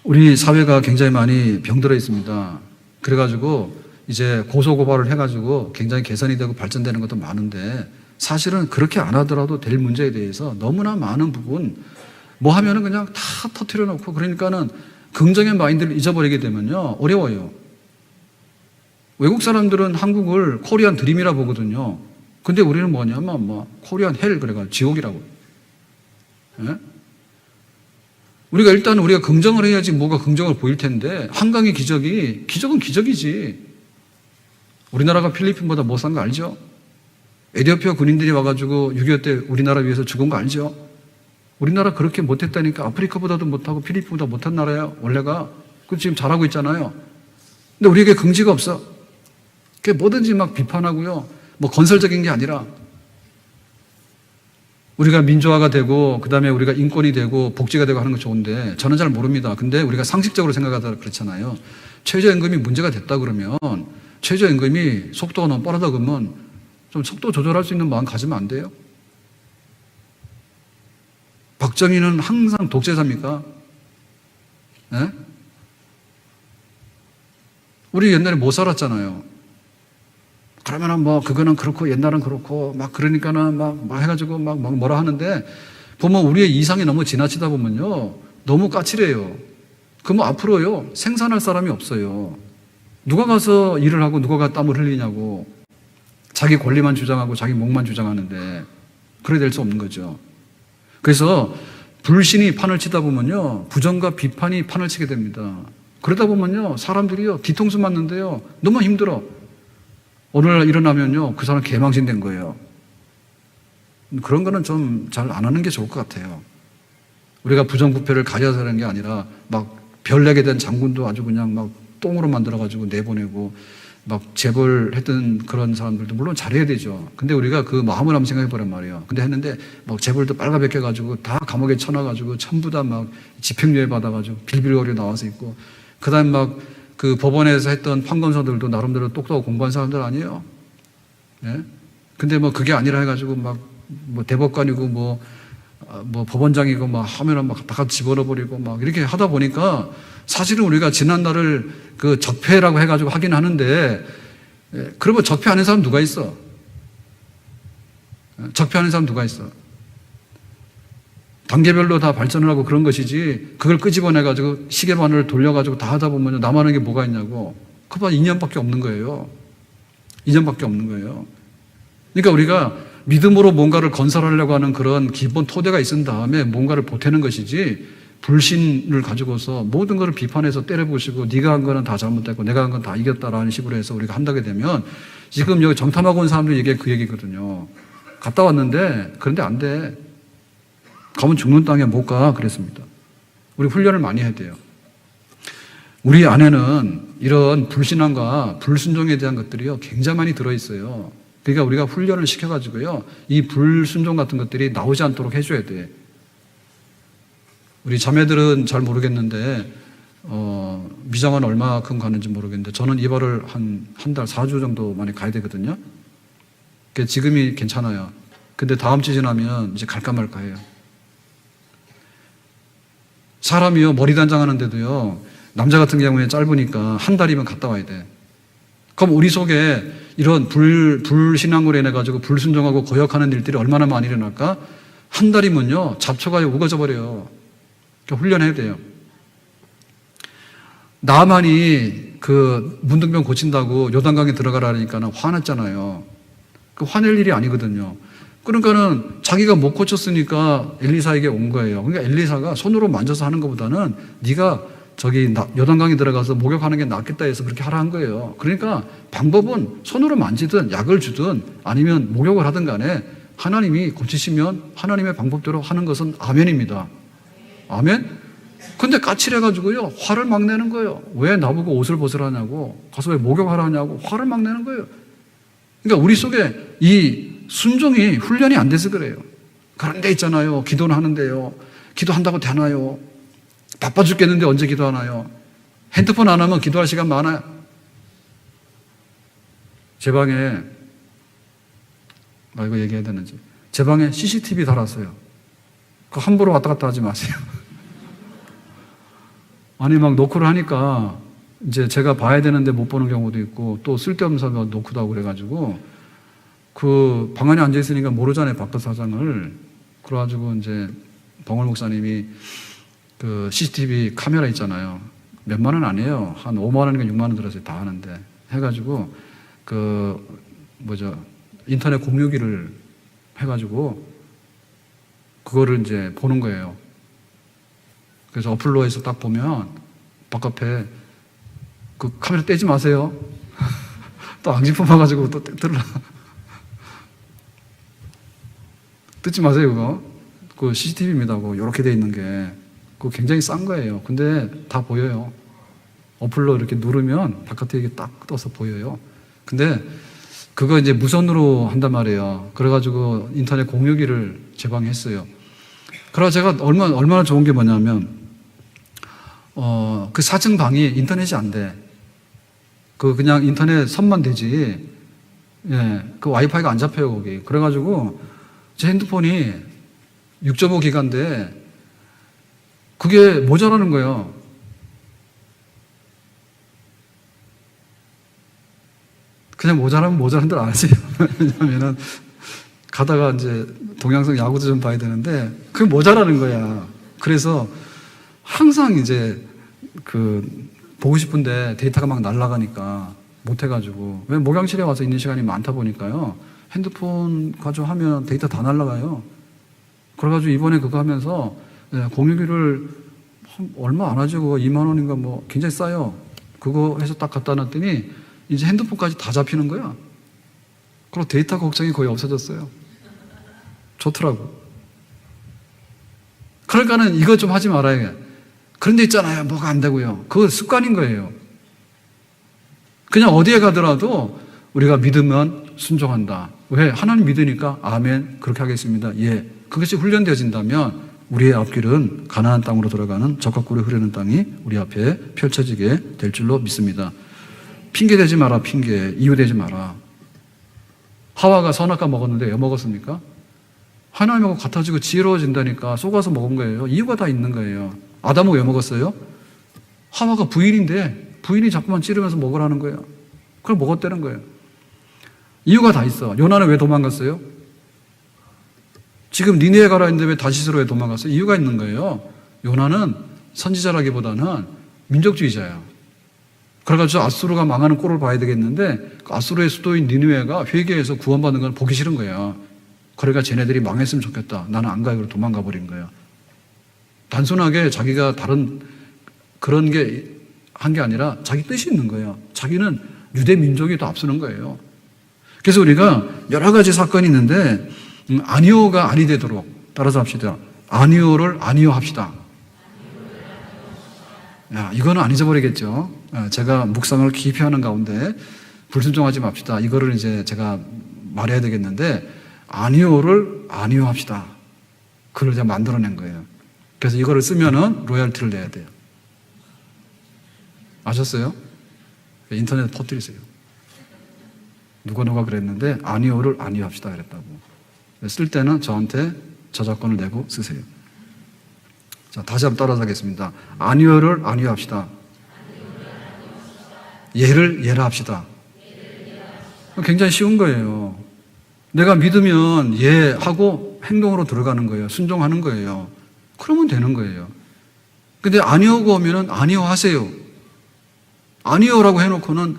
우리 사회가 굉장히 많이 병들어 있습니다. 그래가지고 이제 고소고발을 해가지고 굉장히 개선이 되고 발전되는 것도 많은데 사실은 그렇게 안 하더라도 될 문제에 대해서 너무나 많은 부분 뭐 하면은 그냥 다 터뜨려 놓고 그러니까는 긍정의 마인드를 잊어버리게 되면요 어려워요. 외국 사람들은 한국을 코리안 드림이라 보거든요. 근데 우리는 뭐냐면 코리안 헬 그래가지고 지옥이라고. 예? 우리가 긍정을 해야지 뭐가 긍정을 보일 텐데 한강의 기적은 기적이지. 우리나라가 필리핀보다 못 산 거 알죠? 에티오피아 군인들이 와가지고 6.25 때 우리나라 위해서 죽은 거 알죠? 우리나라 그렇게 못했다니까. 아프리카보다도 못하고 필리핀보다 못한 나라야 원래가. 그 지금 잘하고 있잖아요. 근데 우리에게 긍지가 없어. 그게 뭐든지 막 비판하고요. 뭐 건설적인 게 아니라 우리가 민주화가 되고 그다음에 우리가 인권이 되고 복지가 되고 하는 거 좋은데 저는 잘 모릅니다. 근데 우리가 상식적으로 생각하다 그렇잖아요. 최저임금이 문제가 됐다 그러면 최저임금이 속도가 너무 빠르다 그러면 좀 속도 조절할 수 있는 마음 가지면 안 돼요? 박정희는 항상 독재자입니까? 예? 우리 옛날에 못 살았잖아요. 그러면은 뭐 그거는 그렇고 옛날은 그렇고 막 그러니까는 막 해가지고 막 뭐라 하는데 보면 우리의 이상이 너무 지나치다 보면요 너무 까칠해요. 그럼 앞으로요 생산할 사람이 없어요. 누가 가서 일을 하고 누가 가서 땀을 흘리냐고. 자기 권리만 주장하고 자기 목만 주장하는데 그래 될 수 없는 거죠. 그래서 불신이 판을 치다 보면요 부정과 비판이 판을 치게 됩니다. 그러다 보면요 사람들이요 뒤통수 맞는데요 너무 힘들어. 오늘 일어나면요 그 사람 개망신된 거예요. 그런 거는 좀 잘 안 하는 게 좋을 것 같아요. 우리가 부정부패를 가려서 하는 게 아니라 막 별내게 된 장군도 아주 그냥 막 똥으로 만들어가지고 내보내고 막 재벌했던 그런 사람들도 물론 잘해야 되죠. 근데 우리가 그 마음을 한번 생각해보란 말이에요. 근데 했는데 막 재벌도 빨가벗겨가지고 다 감옥에 쳐놔가지고 전부 다 막 집행유예 받아가지고 빌빌거리고 나와서 있고 그 다음 막 그 법원에서 했던 판검사들도 나름대로 똑똑하고 공부한 사람들 아니에요. 예? 근데 뭐 그게 아니라 해가지고 막 뭐 대법관이고 뭐 법원장이고 막 하면은 막 다 집어넣어버리고 막 이렇게 하다 보니까 사실은 우리가 지난날을 그 적폐라고 해가지고 하긴 하는데 그러면 적폐하는 사람 누가 있어? 적폐하는 사람 누가 있어? 단계별로 다 발전을 하고 그런 것이지 그걸 끄집어내가지고 시계바늘을 돌려가지고 다 하다 보면 남아있는 게 뭐가 있냐고. 그만 2년밖에 없는 거예요. 2년밖에 없는 거예요. 그러니까 우리가 믿음으로 뭔가를 건설하려고 하는 그런 기본 토대가 있은 다음에 뭔가를 보태는 것이지 불신을 가지고서 모든 것을 비판해서 때려부시고 네가 한 거는 다 잘못됐고 내가 한 건 다 이겼다라는 식으로 해서 우리가 한다게 되면 지금 여기 정탐하고 온 사람들 얘기 그 얘기거든요. 갔다 왔는데 그런데 안 돼. 가면 죽는 땅에 못 가 그랬습니다. 우리 훈련을 많이 해야 돼요. 우리 안에는 이런 불신앙과 불순종에 대한 것들이요 굉장히 많이 들어있어요. 그러니까 우리가 훈련을 시켜가지고요 이 불순종 같은 것들이 나오지 않도록 해줘야 돼. 우리 자매들은 잘 모르겠는데 미장원 얼마큼 가는지 모르겠는데 저는 이발을 한 달 4주 정도 만에 가야 되거든요. 그러니까 지금이 괜찮아요. 근데 다음 주 지나면 이제 갈까 말까 해요. 사람이요 머리 단장하는데도요 남자 같은 경우에 짧으니까 한 달이면 갔다 와야 돼. 그럼 우리 속에 이런 불신앙으로 인해 가지고 불순종하고 거역하는 일들이 얼마나 많이 일어날까? 한 달이면요 잡초가 우거져 버려요. 그러니까 훈련해야 돼요. 나만이 그 문둥병 고친다고 요단강에 들어가라니까 화났잖아요. 그 화낼 일이 아니거든요. 그러니까는 자기가 못 고쳤으니까 엘리사에게 온 거예요. 그러니까 엘리사가 손으로 만져서 하는 것보다는 네가 저기 요단강에 들어가서 목욕하는 게 낫겠다 해서 그렇게 하라 한 거예요. 그러니까 방법은 손으로 만지든 약을 주든 아니면 목욕을 하든 간에 하나님이 고치시면 하나님의 방법대로 하는 것은 아멘입니다. 아멘? 근데 까칠해가지고요 화를 막 내는 거예요. 왜 나보고 옷을 벗으라냐고 가서 왜 목욕하라 하냐고 화를 막 내는 거예요. 그러니까 우리 속에 이 순종이 훈련이 안 돼서 그래요. 그런데 있잖아요. 기도는 하는데요. 기도한다고 되나요? 바빠 죽겠는데 언제 기도하나요? 핸드폰 안 하면 기도할 시간 많아요. 제 방에 이거 얘기해야 되는지 제 방에 CCTV 달았어요. 그거 함부로 왔다 갔다 하지 마세요. 아니 막 노크를 하니까 이제 제가 봐야 되는데 못 보는 경우도 있고 또 쓸데없는 노크도 하고 그래가지고 그 방 안에 앉아 있으니까 모르잖아요 박도 사장을. 그래가지고 이제 봉월 목사님이 그 CCTV 카메라 있잖아요. 몇만 원 아니에요. 한 5만 원인가 6만 원 들어서 다 하는데 해가지고 인터넷 공유기를 해가지고 그거를 이제 보는 거예요. 그래서 어플로 해서 딱 보면 바깥에 그 카메라 떼지 마세요. 또 앙지 뽑아가지고 또 들으라. 뜯지 마세요, 그거. 그 CCTV입니다. 그거 이렇게 돼 있는 게. 그거 굉장히 싼 거예요. 근데 다 보여요. 어플로 이렇게 누르면 바깥에 이게 딱 떠서 보여요. 근데 그거 이제 무선으로 한단 말이에요. 그래가지고 인터넷 공유기를 제방했어요. 그래서 제가 얼마나 좋은 게 뭐냐면, 그 4층 방이 인터넷이 안 돼. 그냥 인터넷 선만 되지. 예, 그 와이파이가 안 잡혀요, 거기. 그래가지고 제 핸드폰이 6.5 기가인데 그게 모자라는 거예요. 그냥 모자라면 모자란 대로 안 하세요. 왜냐면은 가다가 이제 동양성 야구도 좀 봐야 되는데 그게 모자라는 거야. 그래서 항상 이제 보고 싶은데 데이터가 막 날아가니까 못 해가지고, 왜 목양실에 와서 있는 시간이 많다 보니까요, 핸드폰 가지고 하면 데이터 다 날아가요. 그래가지고 이번에 그거 하면서 공유기를 얼마 안 하죠. 그거 2만 원인가 뭐 굉장히 싸요. 그거 해서 딱 갖다 놨더니 이제 핸드폰까지 다 잡히는 거야. 그리고 데이터 걱정이 거의 없어졌어요. 좋더라고. 그러니까는 이거 좀 하지 말아야. 그런데 있잖아요. 뭐가 안 되고요. 그거 습관인 거예요. 그냥 어디에 가더라도 우리가 믿으면 순종한다. 왜? 하나님 믿으니까 아멘 그렇게 하겠습니다. 예. 그것이 훈련되어진다면 우리의 앞길은 가나안 땅으로 들어가는 적과 꿀이 흐르는 땅이 우리 앞에 펼쳐지게 될 줄로 믿습니다. 핑계대지 마라. 핑계. 이유대지 마라. 하와가 선악과 먹었는데 왜 먹었습니까? 하나님하고 같아지고 지혜로워진다니까 속아서 먹은 거예요. 이유가 다 있는 거예요. 아담은 왜 먹었어요? 하와가 부인인데 부인이 자꾸만 찌르면서 먹으라는 거예요. 그걸 먹었다는 거예요. 이유가 다 있어. 요나는 왜 도망갔어요? 지금 니네에 가라 했는데 왜 다시스로 왜 도망갔어요? 이유가 있는 거예요. 요나는 선지자라기보다는 민족주의자예요. 그래가지고 아수르가 망하는 꼴을 봐야 되겠는데 그 아수르의 수도인 니느웨가 회개해서 구원받는 건 보기 싫은 거예요. 그러니까 쟤네들이 망했으면 좋겠다. 나는 안 가요. 그러고 도망가 버린 거예요. 단순하게 자기가 다른 그런 게 한 게 아니라 자기 뜻이 있는 거예요. 자기는 유대 민족이 더 앞서는 거예요. 그래서 우리가 여러 가지 사건이 있는데 아니오가 아니 되도록 따라서 합시다. 아니오를 아니오 합시다. 야, 이거는 안 잊어버리겠죠. 제가 묵상을 깊이 하는 가운데 불순종하지 맙시다. 이거를 이제 제가 말해야 되겠는데 아니오를 아니오 합시다. 그걸 제가 만들어낸 거예요. 그래서 이거를 쓰면은 로열티를 내야 돼요. 아셨어요? 인터넷에 퍼뜨리세요. 누가 그랬는데 아니오를 아니오 합시다 그랬다고. 쓸 때는 저한테 저작권을 내고 쓰세요. 자, 다시 한번 따라서 하겠습니다. 아니오를 아니오 합시다. 예를 예라 합시다. 굉장히 쉬운 거예요. 내가 믿으면 예 하고 행동으로 들어가는 거예요. 순종하는 거예요. 그러면 되는 거예요. 근데 아니오고 오면은 아니오 하세요. 아니오라고 해놓고는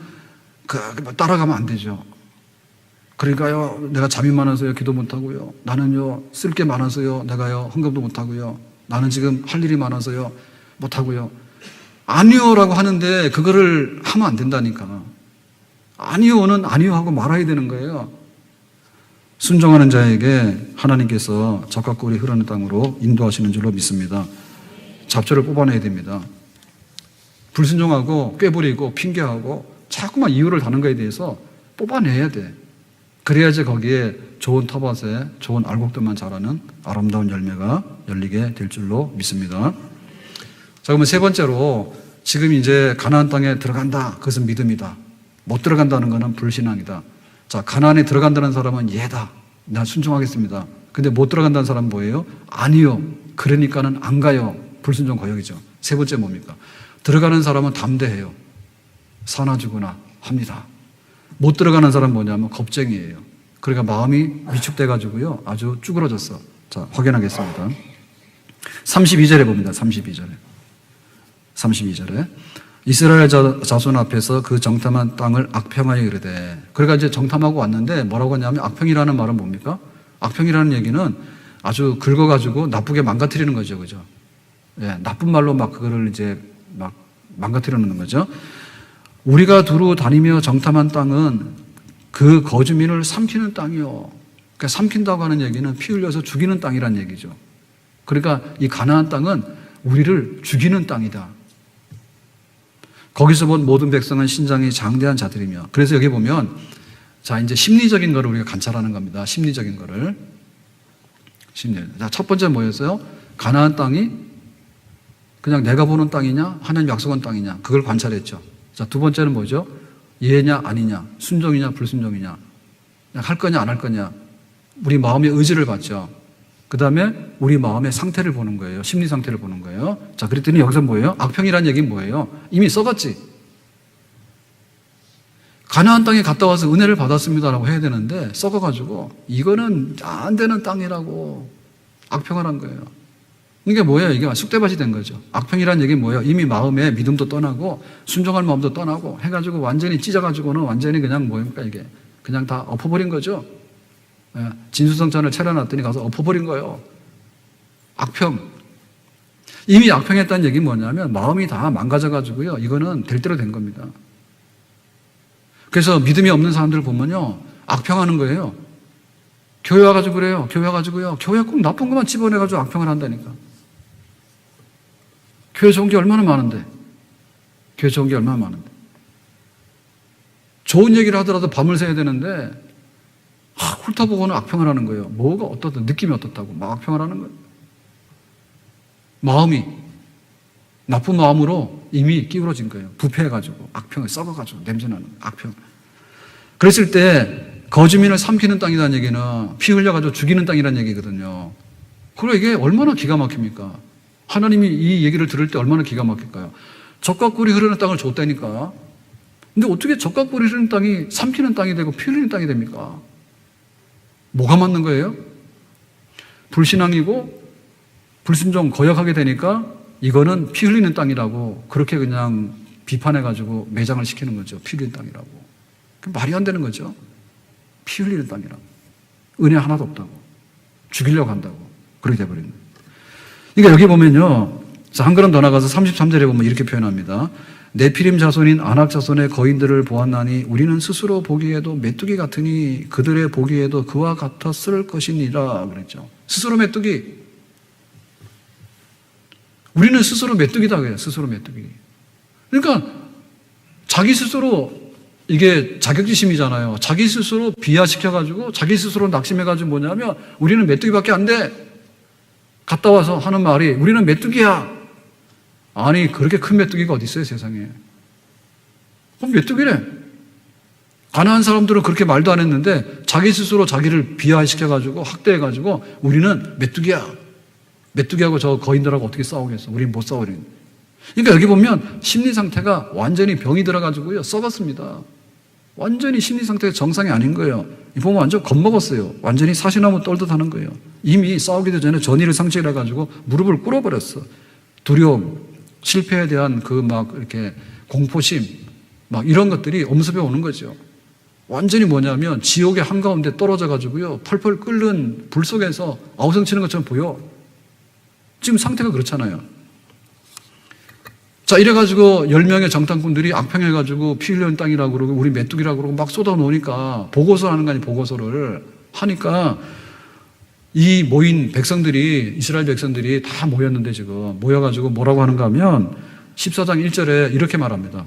따라가면 안 되죠. 그러니까요, 내가 잠이 많아서요, 기도 못하고요. 나는요, 쓸 게 많아서요, 내가요, 헌금도 못하고요. 나는 지금 할 일이 많아서요, 못하고요. 아니오라고 하는데 그거를 하면 안 된다니까. 아니오는 아니오 하고 말아야 되는 거예요. 순종하는 자에게 하나님께서 적과 꿀이 흐르는 땅으로 인도하시는 줄로 믿습니다. 잡초를 뽑아내야 됩니다. 불순종하고 꾀부리고 핑계하고 자꾸만 이유를 다는 거에 대해서 뽑아내야 돼. 그래야지 거기에 좋은 텃밭에 좋은 알곡들만 자라는 아름다운 열매가 열리게 될 줄로 믿습니다. 자, 그러면 세 번째로 지금 이제 가나안 땅에 들어간다. 그것은 믿음이다. 못 들어간다는 것은 불신앙이다. 자, 가나안에 들어간다는 사람은 예다. 나 순종하겠습니다. 근데 못 들어간다는 사람은 뭐예요? 아니요. 그러니까는 안 가요. 불순종 거역이죠. 세 번째 뭡니까? 들어가는 사람은 담대해요. 사나주구나 합니다. 못 들어가는 사람은 뭐냐면 겁쟁이에요. 그러니까 마음이 위축돼가지고요. 아주 쭈그러졌어. 자, 확인하겠습니다. 32절에 봅니다. 32절에. 이스라엘 자손 앞에서 그 정탐한 땅을 악평하여 이르되. 그러니까 이제 정탐하고 왔는데 뭐라고 하냐면 악평이라는 말은 뭡니까? 악평이라는 얘기는 아주 긁어가지고 나쁘게 망가뜨리는 거죠. 그죠? 예, 나쁜 말로 막 그거를 이제 막 망가뜨려 놓는 거죠. 우리가 두루 다니며 정탐한 땅은 그 거주민을 삼키는 땅이요. 그러니까 삼킨다고 하는 얘기는 피 흘려서 죽이는 땅이란 얘기죠. 그러니까 이 가나안 땅은 우리를 죽이는 땅이다. 거기서 본 모든 백성은 신장이 장대한 자들이며. 그래서 여기 보면 자, 이제 심리적인 거를 우리가 관찰하는 겁니다. 심리적인 거를. 자, 첫 번째 뭐였어요? 가나안 땅이 그냥 내가 보는 땅이냐, 하나님 약속한 땅이냐, 그걸 관찰했죠. 자, 두 번째는 뭐죠? 예냐, 아니냐, 순종이냐, 불순종이냐, 할 거냐, 안 할 거냐, 우리 마음의 의지를 봤죠. 그 다음에 우리 마음의 상태를 보는 거예요. 심리 상태를 보는 거예요. 자, 그랬더니 여기서 뭐예요? 악평이라는 얘기는 뭐예요? 이미 썩었지. 가나안 땅에 갔다 와서 은혜를 받았습니다라고 해야 되는데 썩어가지고 이거는 안 되는 땅이라고 악평을 한 거예요. 이게 뭐예요? 이게 쑥대밭이 된 거죠. 악평이라는 얘기는 뭐예요? 이미 마음에 믿음도 떠나고 순종할 마음도 떠나고 해가지고 완전히 찢어가지고는 완전히 그냥 뭡니까 이게 그냥 다 엎어버린 거죠. 진수성찬을 차려놨더니 가서 엎어버린 거예요. 악평. 이미 악평했다는 얘기는 뭐냐면 마음이 다 망가져가지고요. 이거는 될 대로 된 겁니다. 그래서 믿음이 없는 사람들 보면요. 악평하는 거예요. 교회 와가지고 그래요. 교회 와가지고요. 교회 꼭 나쁜 것만 집어내가지고 악평을 한다니까. 교회 좋은 게 얼마나 많은데. 교회 좋은 게 얼마나 많은데. 좋은 얘기를 하더라도 밤을 새야 되는데 훑어보고는 악평을 하는 거예요. 뭐가 어떻다, 느낌이 어떻다고 막 악평을 하는 거예요. 마음이 나쁜 마음으로 이미 끼우러진 거예요. 부패해가지고 악평을 썩어가지고 냄새나는 악평. 그랬을 때 거주민을 삼키는 땅이라는 얘기는 피 흘려가지고 죽이는 땅이라는 얘기거든요. 그리고 이게 얼마나 기가 막힙니까? 하나님이 이 얘기를 들을 때 얼마나 기가 막힐까요? 젖과 꿀이 흐르는 땅을 줬다니까. 근데 어떻게 젖과 꿀이 흐르는 땅이 삼키는 땅이 되고 피 흘리는 땅이 됩니까? 뭐가 맞는 거예요? 불신앙이고 불순종 거역하게 되니까 이거는 피 흘리는 땅이라고 그렇게 그냥 비판해가지고 매장을 시키는 거죠. 피 흘리는 땅이라고. 말이 안 되는 거죠. 피 흘리는 땅이라고. 은혜 하나도 없다고. 죽이려고 한다고. 그렇게 돼버리는 거예요. 그러니까 여기 보면요. 한 걸음 더 나가서 33절에 보면 이렇게 표현합니다. 네피림 자손인 아낙 자손의 거인들을 보았나니 우리는 스스로 보기에도 메뚜기 같으니 그들의 보기에도 그와 같았을 것이니라 그랬죠. 스스로 메뚜기. 우리는 스스로 메뚜기다 그래요. 스스로 메뚜기. 그러니까 자기 스스로 이게 자격지심이잖아요. 자기 스스로 비하시켜가지고 자기 스스로 낙심해가지고 뭐냐면 우리는 메뚜기밖에 안 돼. 갔다 와서 하는 말이 우리는 메뚜기야. 아니 그렇게 큰 메뚜기가 어디 있어요 세상에. 그럼 메뚜기래. 가난한 사람들은 그렇게 말도 안 했는데 자기 스스로 자기를 비하시켜가지고 학대해가지고 우리는 메뚜기야. 메뚜기하고 저 거인들하고 어떻게 싸우겠어. 우리는 못 싸우리는. 그러니까 여기 보면 심리 상태가 완전히 병이 들어가지고요 썩었습니다. 완전히 심리 상태가 정상이 아닌 거예요. 이 보면 완전 겁먹었어요. 완전히 사시나무 떨듯 하는 거예요. 이미 싸우기도 전에 전의를 상실해가지고 무릎을 꿇어버렸어. 두려움, 실패에 대한 그 막 이렇게 공포심, 막 이런 것들이 엄습해 오는 거죠. 완전히 뭐냐면 지옥의 한가운데 떨어져가지고요 펄펄 끓는 불 속에서 아우성 치는 것처럼 보여. 지금 상태가 그렇잖아요. 자, 이래가지고 10명의 정탐꾼들이 악평해가지고 피 흘리는 땅이라고 그러고 우리 메뚜기라고 그러고 막 쏟아 놓으니까 보고서 하는 거 아니 보고서를 하니까 이 모인 백성들이 이스라엘 백성들이 다 모였는데 지금 모여가지고 뭐라고 하는가 하면 14장 1절에 이렇게 말합니다.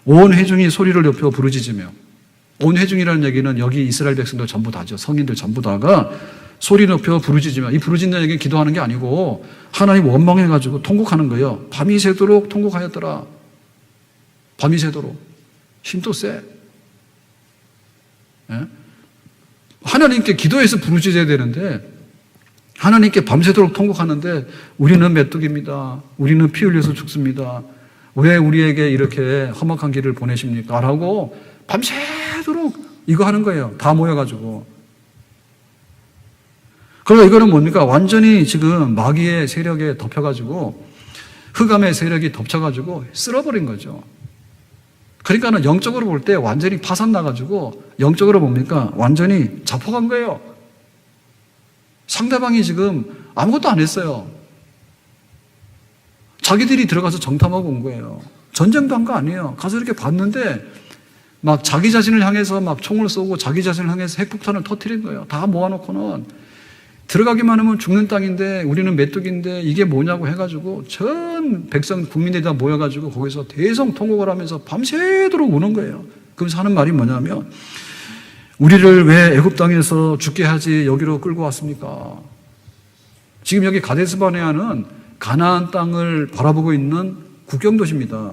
온 회중이 소리를 높여 부르짖으며 온 회중이라는 얘기는 여기 이스라엘 백성들 전부 다죠. 성인들 전부 다가 소리 높여 부르짖으며 이 부르짖는 얘기는 기도하는 게 아니고 하나님 원망해가지고 통곡하는 거예요. 밤이 새도록 통곡하였더라. 밤이 새도록. 힘도 세. 예? 하나님께 기도해서 부르짖어야 되는데 하나님께 밤새도록 통곡하는데 우리는 메뚜기입니다. 우리는 피 흘려서 죽습니다. 왜 우리에게 이렇게 험악한 길을 보내십니까? 라고 밤새도록 이거 하는 거예요. 다 모여가지고. 그러니까 이거는 뭡니까? 완전히 지금 마귀의 세력에 덮여가지고 흑암의 세력이 덮쳐가지고 쓸어버린 거죠. 그러니까는 영적으로 볼 때 완전히 파산 나가지고 영적으로 봅니까? 완전히 자폭한 거예요. 상대방이 지금 아무것도 안 했어요. 자기들이 들어가서 정탐하고 온 거예요. 전쟁도 한 거 아니에요. 가서 이렇게 봤는데 막 자기 자신을 향해서 막 총을 쏘고 자기 자신을 향해서 핵폭탄을 터뜨린 거예요. 다 모아놓고는 들어가기만 하면 죽는 땅인데 우리는 메뚜기인데 이게 뭐냐고 해가지고 전 백성 국민들이 다 모여가지고 거기서 대성통곡을 하면서 밤새도록 우는 거예요. 그러면서 하는 말이 뭐냐면 우리를 왜 애굽 땅에서 죽게 하지 여기로 끌고 왔습니까? 지금 여기 가데스바네아는 가나안 땅을 바라보고 있는 국경도시입니다.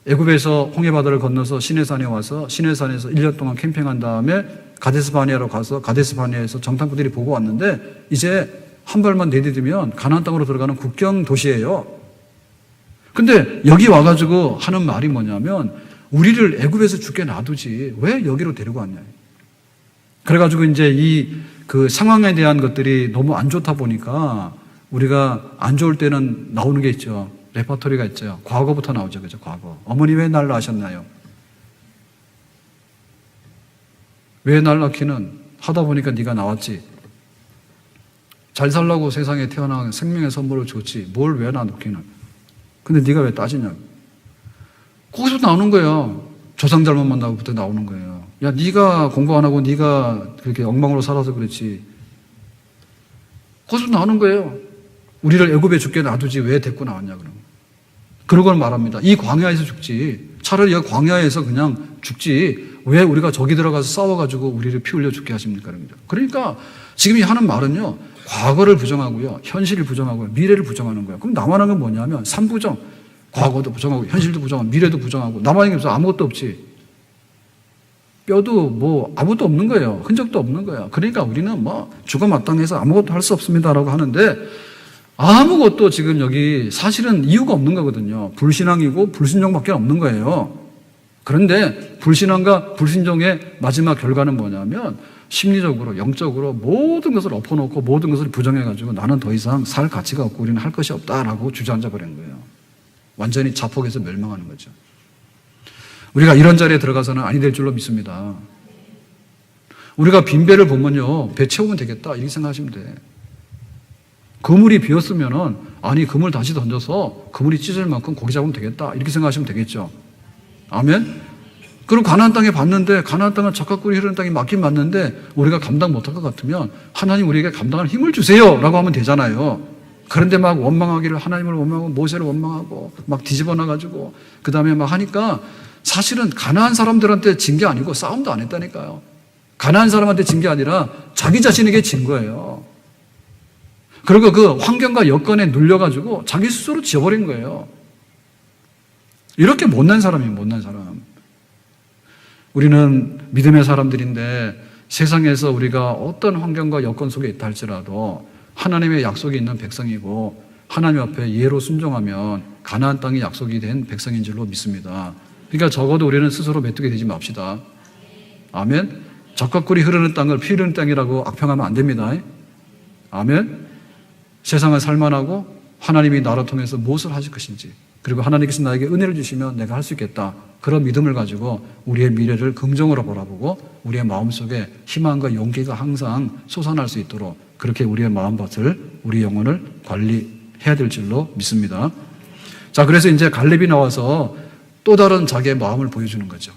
애굽에서 홍해바다를 건너서 시내산에 와서 시내산에서 1년 동안 캠핑한 다음에 가데스 바네아로 가서 가데스 바네아에서 정탐꾼들이 보고 왔는데 이제 한 발만 내디디면 가나안 땅으로 들어가는 국경 도시예요. 근데 여기 와가지고 하는 말이 뭐냐면 우리를 애굽에서 죽게 놔두지 왜 여기로 데리고 왔냐. 그래가지고 이제 그 상황에 대한 것들이 너무 안 좋다 보니까 우리가 안 좋을 때는 나오는 게 있죠. 레퍼토리가 있죠. 과거부터 나오죠. 그죠? 과거. 어머니 왜 날 낳으셨나요? 왜 날 낳기는 하다 보니까 네가 나왔지. 잘 살라고 세상에 태어나 생명의 선물을 줬지. 뭘 왜 낳기는. 근데 네가 왜 따지냐고. 거기서 나오는 거예요. 조상 잘못 만나고부터 나오는 거예요. 야, 네가 공부 안 하고 네가 그렇게 엉망으로 살아서 그렇지. 거기서 나오는 거예요. 우리를 애굽에 죽게 놔두지 왜 데리고 나왔냐 그러면. 그러고 말합니다. 이 광야에서 죽지. 차라리 이 광야에서 그냥 죽지. 왜 우리가 저기 들어가서 싸워가지고 우리를 피 흘려 죽게 하십니까? 그러니까 지금 이 하는 말은요. 과거를 부정하고요. 현실을 부정하고요. 미래를 부정하는 거예요. 그럼 남아있는 건 뭐냐면 삼부정. 과거도 부정하고 현실도 부정하고 미래도 부정하고 남아있는 게 없어. 아무것도 없지. 뼈도 뭐 아무것도 없는 거예요. 흔적도 없는 거예요. 그러니까 우리는 뭐 죽어 마땅해서 아무것도 할 수 없습니다라고 하는데 아무것도 지금 여기 사실은 이유가 없는 거거든요. 불신앙이고 불순종밖에 없는 거예요. 그런데 불신앙과 불순종의 마지막 결과는 뭐냐면 심리적으로 영적으로 모든 것을 엎어놓고 모든 것을 부정해가지고 나는 더 이상 살 가치가 없고 우리는 할 것이 없다라고 주저앉아 버린 거예요. 완전히 자폭해서 멸망하는 거죠. 우리가 이런 자리에 들어가서는 아니 될 줄로 믿습니다. 우리가 빈배를 보면요. 배 채우면 되겠다 이렇게 생각하시면 돼. 그물이 비었으면은 아니 그물 다시 던져서 그물이 찢을 만큼 고기 잡으면 되겠다 이렇게 생각하시면 되겠죠. 아멘. 그리고 가나안 땅에 봤는데 가나안 땅은 젖과 꿀이 흐르는 땅이 맞긴 맞는데 우리가 감당 못할 것 같으면 하나님 우리에게 감당할 힘을 주세요라고 하면 되잖아요. 그런데 막 원망하기를 하나님을 원망하고 모세를 원망하고 막 뒤집어 놔가지고 그 다음에 막 하니까 사실은 가나안 사람들한테 진 게 아니고 싸움도 안 했다니까요. 가나안 사람한테 진 게 아니라 자기 자신에게 진 거예요. 그리고 그 환경과 여건에 눌려가지고 자기 스스로 지어버린 거예요. 이렇게 못난 사람이에요. 못난 사람. 우리는 믿음의 사람들인데 세상에서 우리가 어떤 환경과 여건 속에 있다 할지라도 하나님의 약속이 있는 백성이고 하나님 앞에 예로 순종하면 가나안 땅이 약속이 된 백성인 줄로 믿습니다. 그러니까 적어도 우리는 스스로 메뚜기 되지 맙시다. 아멘. 젖과 꿀이 흐르는 땅을 피 흐르는 땅이라고 악평하면 안 됩니다. 아멘. 세상을 살만하고 하나님이 나를 통해서 무엇을 하실 것인지 그리고 하나님께서 나에게 은혜를 주시면 내가 할 수 있겠다. 그런 믿음을 가지고 우리의 미래를 긍정으로 바라보고 우리의 마음속에 희망과 용기가 항상 솟아날 수 있도록 그렇게 우리의 마음밭을 우리 영혼을 관리해야 될 줄로 믿습니다. 자, 그래서 이제 갈렙이 나와서 또 다른 자기의 마음을 보여주는 거죠.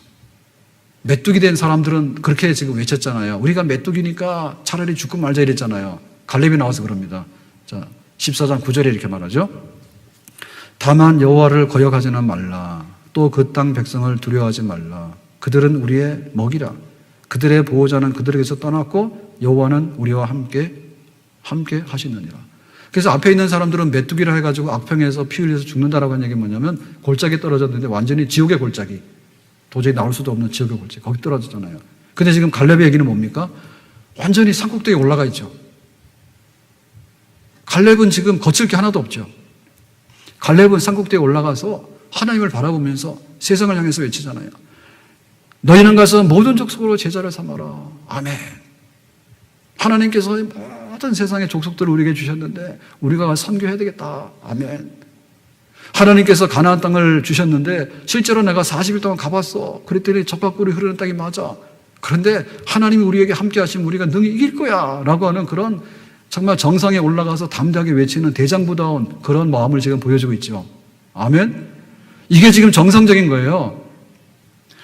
메뚜기 된 사람들은 그렇게 지금 외쳤잖아요. 우리가 메뚜기니까 차라리 죽고 말자 이랬잖아요. 갈렙이 나와서 그럽니다. 자, 14장 9절에 이렇게 말하죠. 다만 여호와를 거역하지는 말라. 또 그 땅 백성을 두려워하지 말라. 그들은 우리의 먹이라. 그들의 보호자는 그들에게서 떠났고 여호와는 우리와 함께 하시느니라. 그래서 앞에 있는 사람들은 메뚜기라 해가지고 악평에서 피 흘려서 죽는다라고 하는 얘기 뭐냐면 골짜기에 떨어졌는데 완전히 지옥의 골짜기. 도저히 나올 수도 없는 지옥의 골짜기. 거기 떨어졌잖아요. 근데 지금 갈렙의 얘기는 뭡니까? 완전히 산꼭대기에 올라가 있죠. 갈렙은 지금 거칠 게 하나도 없죠. 갈렙은 산꼭대기에 올라가서 하나님을 바라보면서 세상을 향해서 외치잖아요. 너희는 가서 모든 족속으로 제자를 삼아라. 아멘. 하나님께서 모든 세상의 족속들을 우리에게 주셨는데 우리가 선교해야 되겠다. 아멘. 하나님께서 가나안 땅을 주셨는데 실제로 내가 40일 동안 가봤어. 그랬더니 젖과 꿀이 흐르는 땅이 맞아. 그런데 하나님이 우리에게 함께 하시면 우리가 능히 이길 거야 라고 하는 그런 정말 정상에 올라가서 담대하게 외치는 대장부다운 그런 마음을 지금 보여주고 있죠. 아멘. 이게 지금 정상적인 거예요.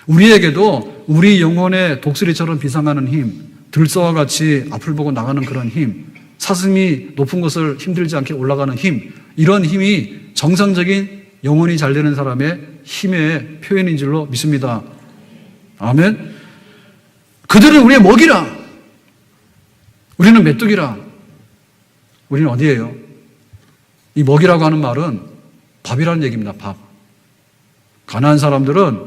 우리에게도 우리 영혼의 독수리처럼 비상하는 힘, 들소와 같이 앞을 보고 나가는 그런 힘, 사슴이 높은 곳을 힘들지 않게 올라가는 힘, 이런 힘이 정상적인 영혼이 잘 되는 사람의 힘의 표현인 줄로 믿습니다. 아멘. 그들은 우리의 먹이라. 우리는 메뚜기라. 우리는 어디예요? 이 먹이라고 하는 말은 밥이라는 얘기입니다. 밥. 가나안 사람들은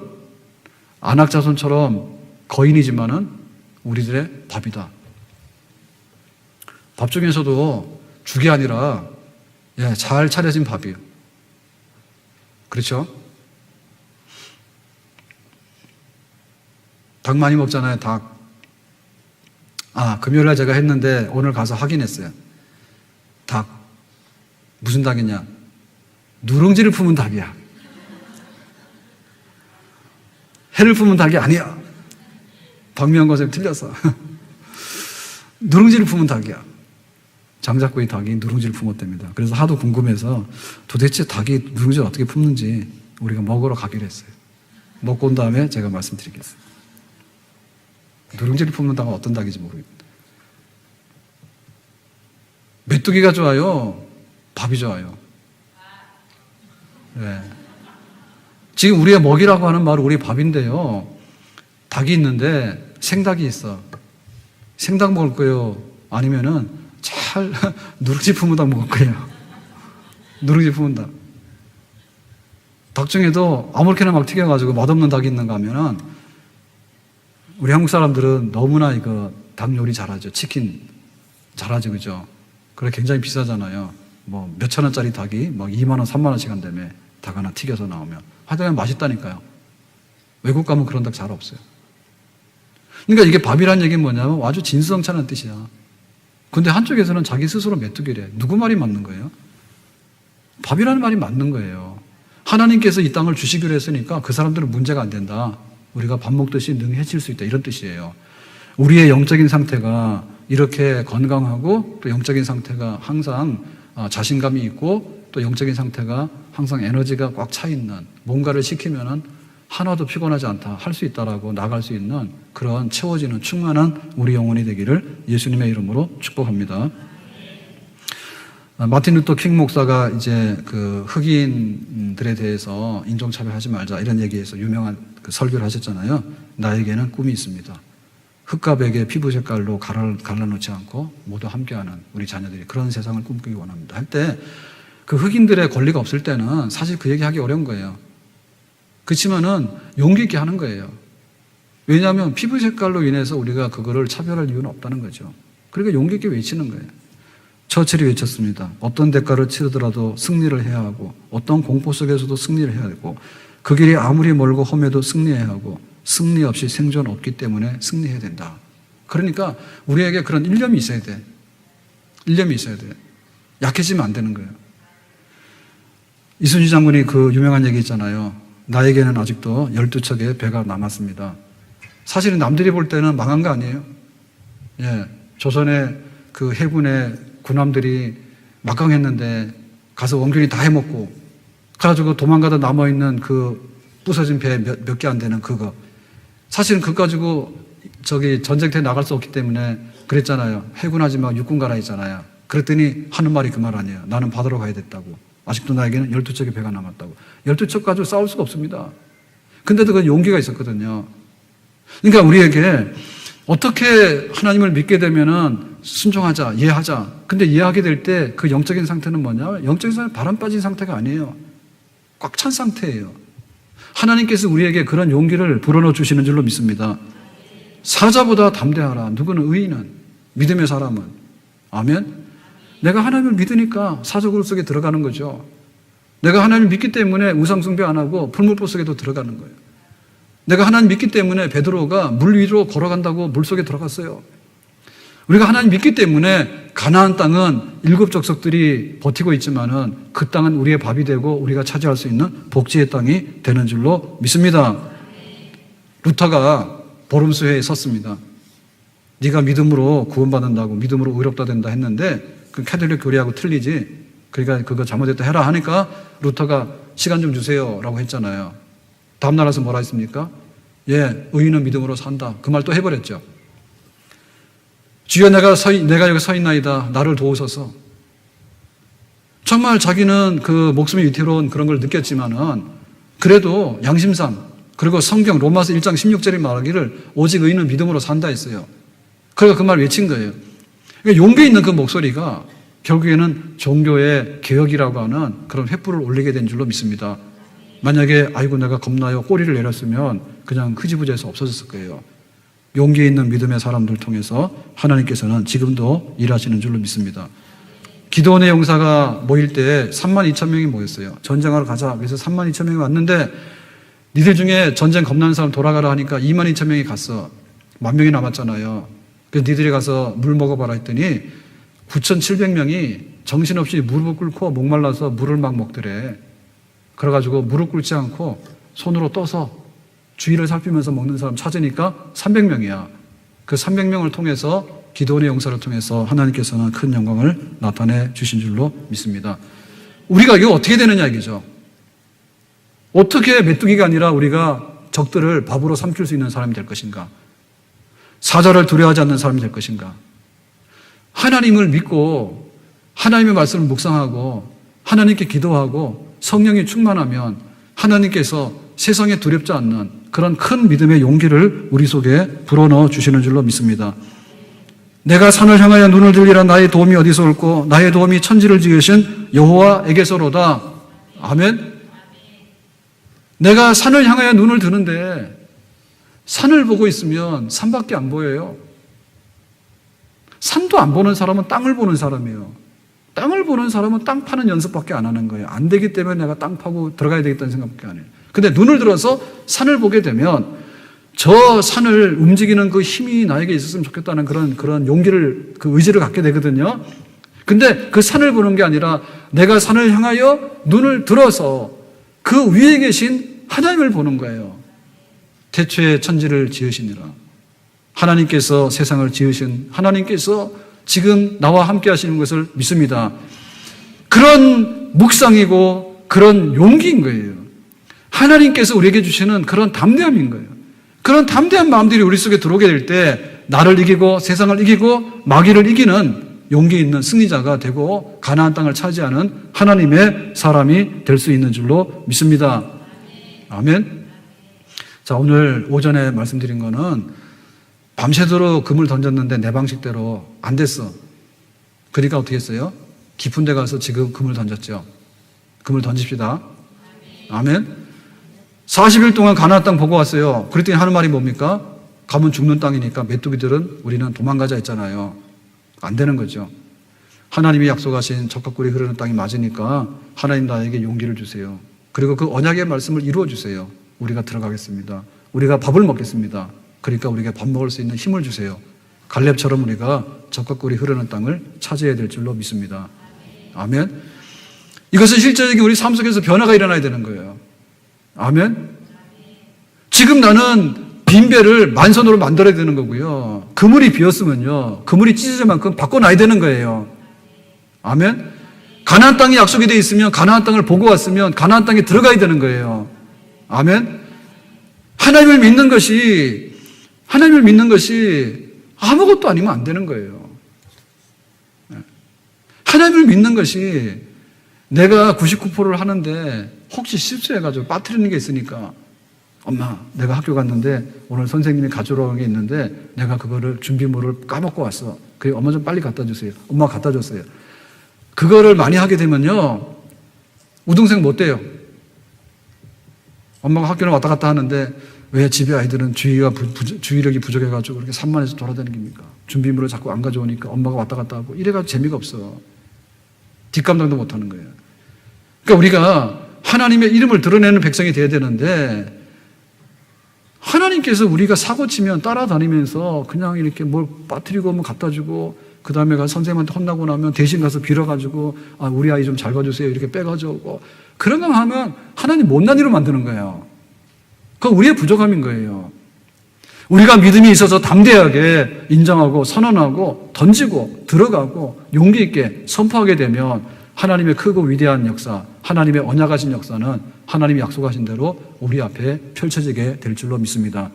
안악자손처럼 거인이지만은 우리들의 밥이다. 밥 중에서도 죽이 아니라 잘 차려진 밥이에요. 그렇죠? 닭 많이 먹잖아요, 닭. 금요일날 제가 했는데 오늘 가서 확인했어요. 닭. 무슨 닭이냐? 누룽지를 품은 닭이야. 해를 품은 닭이 아니야. 박미영 선생님 틀렸어. 누룽지를 품은 닭이야. 장작구이 닭이 누룽지를 품었답니다. 그래서 하도 궁금해서 도대체 닭이 누룽지를 어떻게 품는지 우리가 먹으러 가기로 했어요. 먹고 온 다음에 제가 말씀드리겠어요. 누룽지를 품는 닭은 어떤 닭인지 모르겠다. 메뚜기가 좋아요? 밥이 좋아요? 네. 지금 우리의 먹이라고 하는 말은 우리 밥인데요. 닭이 있는데 생닭이 있어. 생닭 먹을 거예요? 아니면은 잘 누룽지 품은 닭 먹을 거예요? 누룽지 품은 닭. 닭 중에도 아무렇게나 막 튀겨가지고 맛없는 닭이 있는가 하면은 우리 한국 사람들은 너무나 이거 닭 요리 잘하죠. 치킨 잘하죠. 그죠? 그래 굉장히 비싸잖아요. 뭐 몇천 원짜리 닭이 막 2만 원, 3만 원씩 한다며. 닭 하나 튀겨서 나오면. 하여튼 맛있다니까요. 외국 가면 그런 닭 잘 없어요. 그러니까 이게 밥이라는 얘기는 뭐냐면 아주 진수성찬한 뜻이야. 근데 한쪽에서는 자기 스스로 메뚜기래. 누구 말이 맞는 거예요? 밥이라는 말이 맞는 거예요. 하나님께서 이 땅을 주시기로 했으니까 그 사람들은 문제가 안 된다. 우리가 밥 먹듯이 능해질 수 있다. 이런 뜻이에요. 우리의 영적인 상태가 이렇게 건강하고 또 영적인 상태가 항상 자신감이 있고 또 영적인 상태가 항상 에너지가 꽉 차 있는 뭔가를 시키면은 하나도 피곤하지 않다. 할 수 있다라고 나갈 수 있는 그런 채워지는 충만한 우리 영혼이 되기를 예수님의 이름으로 축복합니다. 마틴 루터 킹 목사가 이제 그 흑인들에 대해서 인종차별하지 말자 이런 얘기에서 유명한 그 설교를 하셨잖아요. 나에게는 꿈이 있습니다. 흑과 백의 피부 색깔로 갈라놓지 않고 모두 함께하는 우리 자녀들이 그런 세상을 꿈꾸기 원합니다. 할 때 그 흑인들의 권리가 없을 때는 사실 그 얘기 하기 어려운 거예요. 그렇지만은 용기 있게 하는 거예요. 왜냐하면 피부 색깔로 인해서 우리가 그거를 차별할 이유는 없다는 거죠. 그러니까 용기 있게 외치는 거예요. 처칠이 외쳤습니다. 어떤 대가를 치르더라도 승리를 해야 하고 어떤 공포 속에서도 승리를 해야 되고 그 길이 아무리 멀고 험해도 승리해야 하고 승리 없이 생존 없기 때문에 승리해야 된다. 그러니까 우리에게 그런 일념이 있어야 돼. 일념이 있어야 돼. 약해지면 안 되는 거예요. 이순신 장군이 그 유명한 얘기 있잖아요. 나에게는 아직도 12척의 배가 남았습니다. 사실은 남들이 볼 때는 망한 거 아니에요. 조선의 그 해군의 군함들이 막강했는데 가서 원균이 다 해먹고 그래가지고 도망가다 남아있는 그 부서진 배 몇 개 안 되는 그거. 사실은 그거 가지고 전쟁터에 나갈 수 없기 때문에 그랬잖아요. 해군하지 마, 육군 가라 했잖아요. 그랬더니 하는 말이 그 말 아니에요. 나는 바다로 가야 됐다고. 아직도 나에게는 12척의 배가 남았다고. 12척 가지고 싸울 수가 없습니다. 근데도 그 용기가 있었거든요. 그러니까 우리에게 어떻게 하나님을 믿게 되면은 순종하자, 이해하자. 근데 이해하게 될 때 그 영적인 상태는 뭐냐? 영적인 상태는 바람 빠진 상태가 아니에요. 꽉 찬 상태예요. 하나님께서 우리에게 그런 용기를 불어넣어 주시는 줄로 믿습니다. 사자보다 담대하라. 누구는 의인은, 믿음의 사람은. 아멘. 내가 하나님을 믿으니까 사자굴 속에 들어가는 거죠. 내가 하나님을 믿기 때문에 우상숭배 안 하고 풀물보 속에도 들어가는 거예요. 내가 하나님 믿기 때문에 베드로가 물 위로 걸어간다고 물 속에 들어갔어요. 우리가 하나님 믿기 때문에 가나안 땅은 7 족속들이 버티고 있지만은 그 땅은 우리의 밥이 되고 우리가 차지할 수 있는 복지의 땅이 되는 줄로 믿습니다. 루터가 보름수회에 섰습니다. 네가 믿음으로 구원받는다고 믿음으로 의롭다 된다 했는데 그 캐톨릭 교리하고 틀리지. 그러니까 그거 잘못했다 해라 하니까 루터가 시간 좀 주세요 라고 했잖아요. 다음날 와서 뭐라 했습니까? 의인은 믿음으로 산다. 그 말 또 해버렸죠. 주여 내가 여기 서 있나이다. 나를 도우소서. 정말 자기는 그 목숨이 위태로운 그런 걸 느꼈지만은 그래도 양심상 그리고 성경 로마서 1장 16절이 말하기를 오직 의인은 믿음으로 산다 했어요. 그래서 그 말 외친 거예요. 그러니까 용기 있는 그 목소리가 결국에는 종교의 개혁이라고 하는 그런 횃불을 올리게 된 줄로 믿습니다. 만약에 아이고 내가 겁나요 꼬리를 내렸으면 그냥 흐지부지해서 없어졌을 거예요. 용기 있는 믿음의 사람들 통해서 하나님께서는 지금도 일하시는 줄로 믿습니다. 기도원의 용사가 모일 때 32,000명이 모였어요. 전쟁하러 가자. 그래서 32,000명이 왔는데 니들 중에 전쟁 겁나는 사람 돌아가라 하니까 22,000명이 갔어. 10,000명이 남았잖아요. 그래서 니들이 가서 물 먹어봐라 했더니 9,700명이 정신없이 무릎을 꿇고 목말라서 물을 막 먹더래. 그래가지고 무릎 꿇지 않고 손으로 떠서 주위를 살피면서 먹는 사람 찾으니까 300명이야. 그 300명을 통해서 기도원의 용사를 통해서 하나님께서는 큰 영광을 나타내 주신 줄로 믿습니다. 우리가 이거 어떻게 되느냐 이거죠. 어떻게 메뚜기가 아니라 우리가 적들을 밥으로 삼킬 수 있는 사람이 될 것인가? 사자를 두려워하지 않는 사람이 될 것인가? 하나님을 믿고 하나님의 말씀을 묵상하고 하나님께 기도하고 성령이 충만하면 하나님께서 세상에 두렵지 않는 그런 큰 믿음의 용기를 우리 속에 불어넣어 주시는 줄로 믿습니다. 내가 산을 향하여 눈을 들리라. 나의 도움이 어디서 올고 나의 도움이 천지를 지으신 여호와에게서로다. 아멘. 내가 산을 향하여 눈을 드는데 산을 보고 있으면 산밖에 안 보여요. 산도 안 보는 사람은 땅을 보는 사람이에요. 땅을 보는 사람은 땅 파는 연습밖에 안 하는 거예요. 안 되기 때문에 내가 땅 파고 들어가야 되겠다는 생각밖에 안 해요. 근데 눈을 들어서 산을 보게 되면 저 산을 움직이는 그 힘이 나에게 있었으면 좋겠다는 그런 용기를, 그 의지를 갖게 되거든요. 근데 그 산을 보는 게 아니라 내가 산을 향하여 눈을 들어서 그 위에 계신 하나님을 보는 거예요. 태초에 천지를 지으시니라. 하나님께서 세상을 지으신 하나님께서 지금 나와 함께 하시는 것을 믿습니다. 그런 묵상이고 그런 용기인 거예요. 하나님께서 우리에게 주시는 그런 담대함인 거예요. 그런 담대한 마음들이 우리 속에 들어오게 될 때 나를 이기고 세상을 이기고 마귀를 이기는 용기 있는 승리자가 되고 가나안 땅을 차지하는 하나님의 사람이 될 수 있는 줄로 믿습니다. 아멘. 자, 오늘 오전에 말씀드린 거는 밤새도록 금을 던졌는데 내 방식대로 안 됐어. 그러니까 어떻게 했어요? 깊은 데 가서 지금 금을 던졌죠. 금을 던집시다. 아멘. 40일 동안 가나안 땅 보고 왔어요. 그랬더니 하는 말이 뭡니까? 가면 죽는 땅이니까 메뚜기들은 우리는 도망가자 했잖아요. 안 되는 거죠. 하나님이 약속하신 젖과 꿀이 흐르는 땅이 맞으니까 하나님 나에게 용기를 주세요. 그리고 그 언약의 말씀을 이루어 주세요. 우리가 들어가겠습니다. 우리가 밥을 먹겠습니다. 그러니까 우리가 밥 먹을 수 있는 힘을 주세요. 갈렙처럼 우리가 젖과 꿀이 흐르는 땅을 차지해야 될 줄로 믿습니다. 아멘. 이것은 실제적인 우리 삶 속에서 변화가 일어나야 되는 거예요. 아멘. 지금 나는 빈배를 만선으로 만들어야 되는 거고요. 그물이 비었으면요, 그물이 찢어질 만큼 바꿔놔야 되는 거예요. 아멘. 가나안 땅이 약속이 되어 있으면 가나안 땅을 보고 왔으면 가나안 땅에 들어가야 되는 거예요. 아멘. 하나님을 믿는 것이 아무것도 아니면 안 되는 거예요. 하나님을 믿는 것이 내가 99%를 하는데 혹시 실수해가지고 빠뜨리는 게 있으니까 엄마, 내가 학교 갔는데 오늘 선생님이 가져오러 온 게 있는데 내가 그거를 준비물을 까먹고 왔어. 그래, 엄마 좀 빨리 갖다 주세요. 엄마가 갖다 줬어요. 그거를 많이 하게 되면요, 우등생 못 돼요. 엄마가 학교를 왔다 갔다 하는데 왜 집에 아이들은 주의력이 부족해가지고 그렇게 산만해서 돌아다닙니까? 준비물을 자꾸 안 가져오니까 엄마가 왔다 갔다 하고 이래가지고 재미가 없어. 뒷감당도 못 하는 거예요. 그러니까 우리가 하나님의 이름을 드러내는 백성이 돼야 되는데 하나님께서 우리가 사고치면 따라다니면서 그냥 이렇게 뭘 빠뜨리고 오면 갖다 주고 그 다음에 가서 선생님한테 혼나고 나면 대신 가서 빌어가지고 우리 아이 좀 잘 봐주세요 이렇게 빼가지고 그런 거 하면 하나님 못난 이로 만드는 거예요. 그건 우리의 부족함인 거예요. 우리가 믿음이 있어서 담대하게 인정하고 선언하고 던지고 들어가고 용기 있게 선포하게 되면 하나님의 크고 위대한 역사, 하나님의 언약하신 역사는 하나님이 약속하신 대로 우리 앞에 펼쳐지게 될 줄로 믿습니다.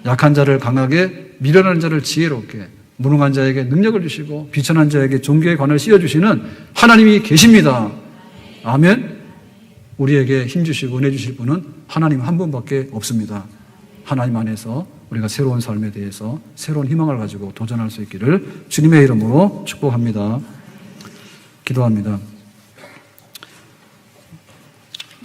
약한 자를 강하게, 미련한 자를 지혜롭게, 무능한 자에게 능력을 주시고 비천한 자에게 존귀의 관을 씌워주시는 하나님이 계십니다. 아멘. 우리에게 힘주시고 은혜 주실 분은 하나님 한 분밖에 없습니다. 하나님 안에서 우리가 새로운 삶에 대해서 새로운 희망을 가지고 도전할 수 있기를 주님의 이름으로 축복합니다. 기도합니다.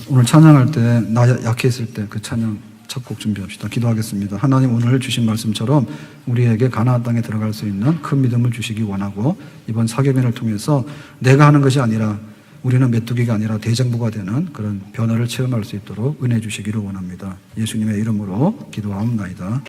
오늘 찬양할 때 나 약했을 때 그 찬양 첫 곡 준비합시다. 기도하겠습니다. 하나님, 오늘 주신 말씀처럼 우리에게 가나안 땅에 들어갈 수 있는 큰 믿음을 주시기 원하고, 이번 사계면을 통해서 내가 하는 것이 아니라, 우리는 메뚜기가 아니라 대장부가 되는 그런 변화를 체험할 수 있도록 은혜 주시기를 원합니다. 예수님의 이름으로 기도하옵나이다.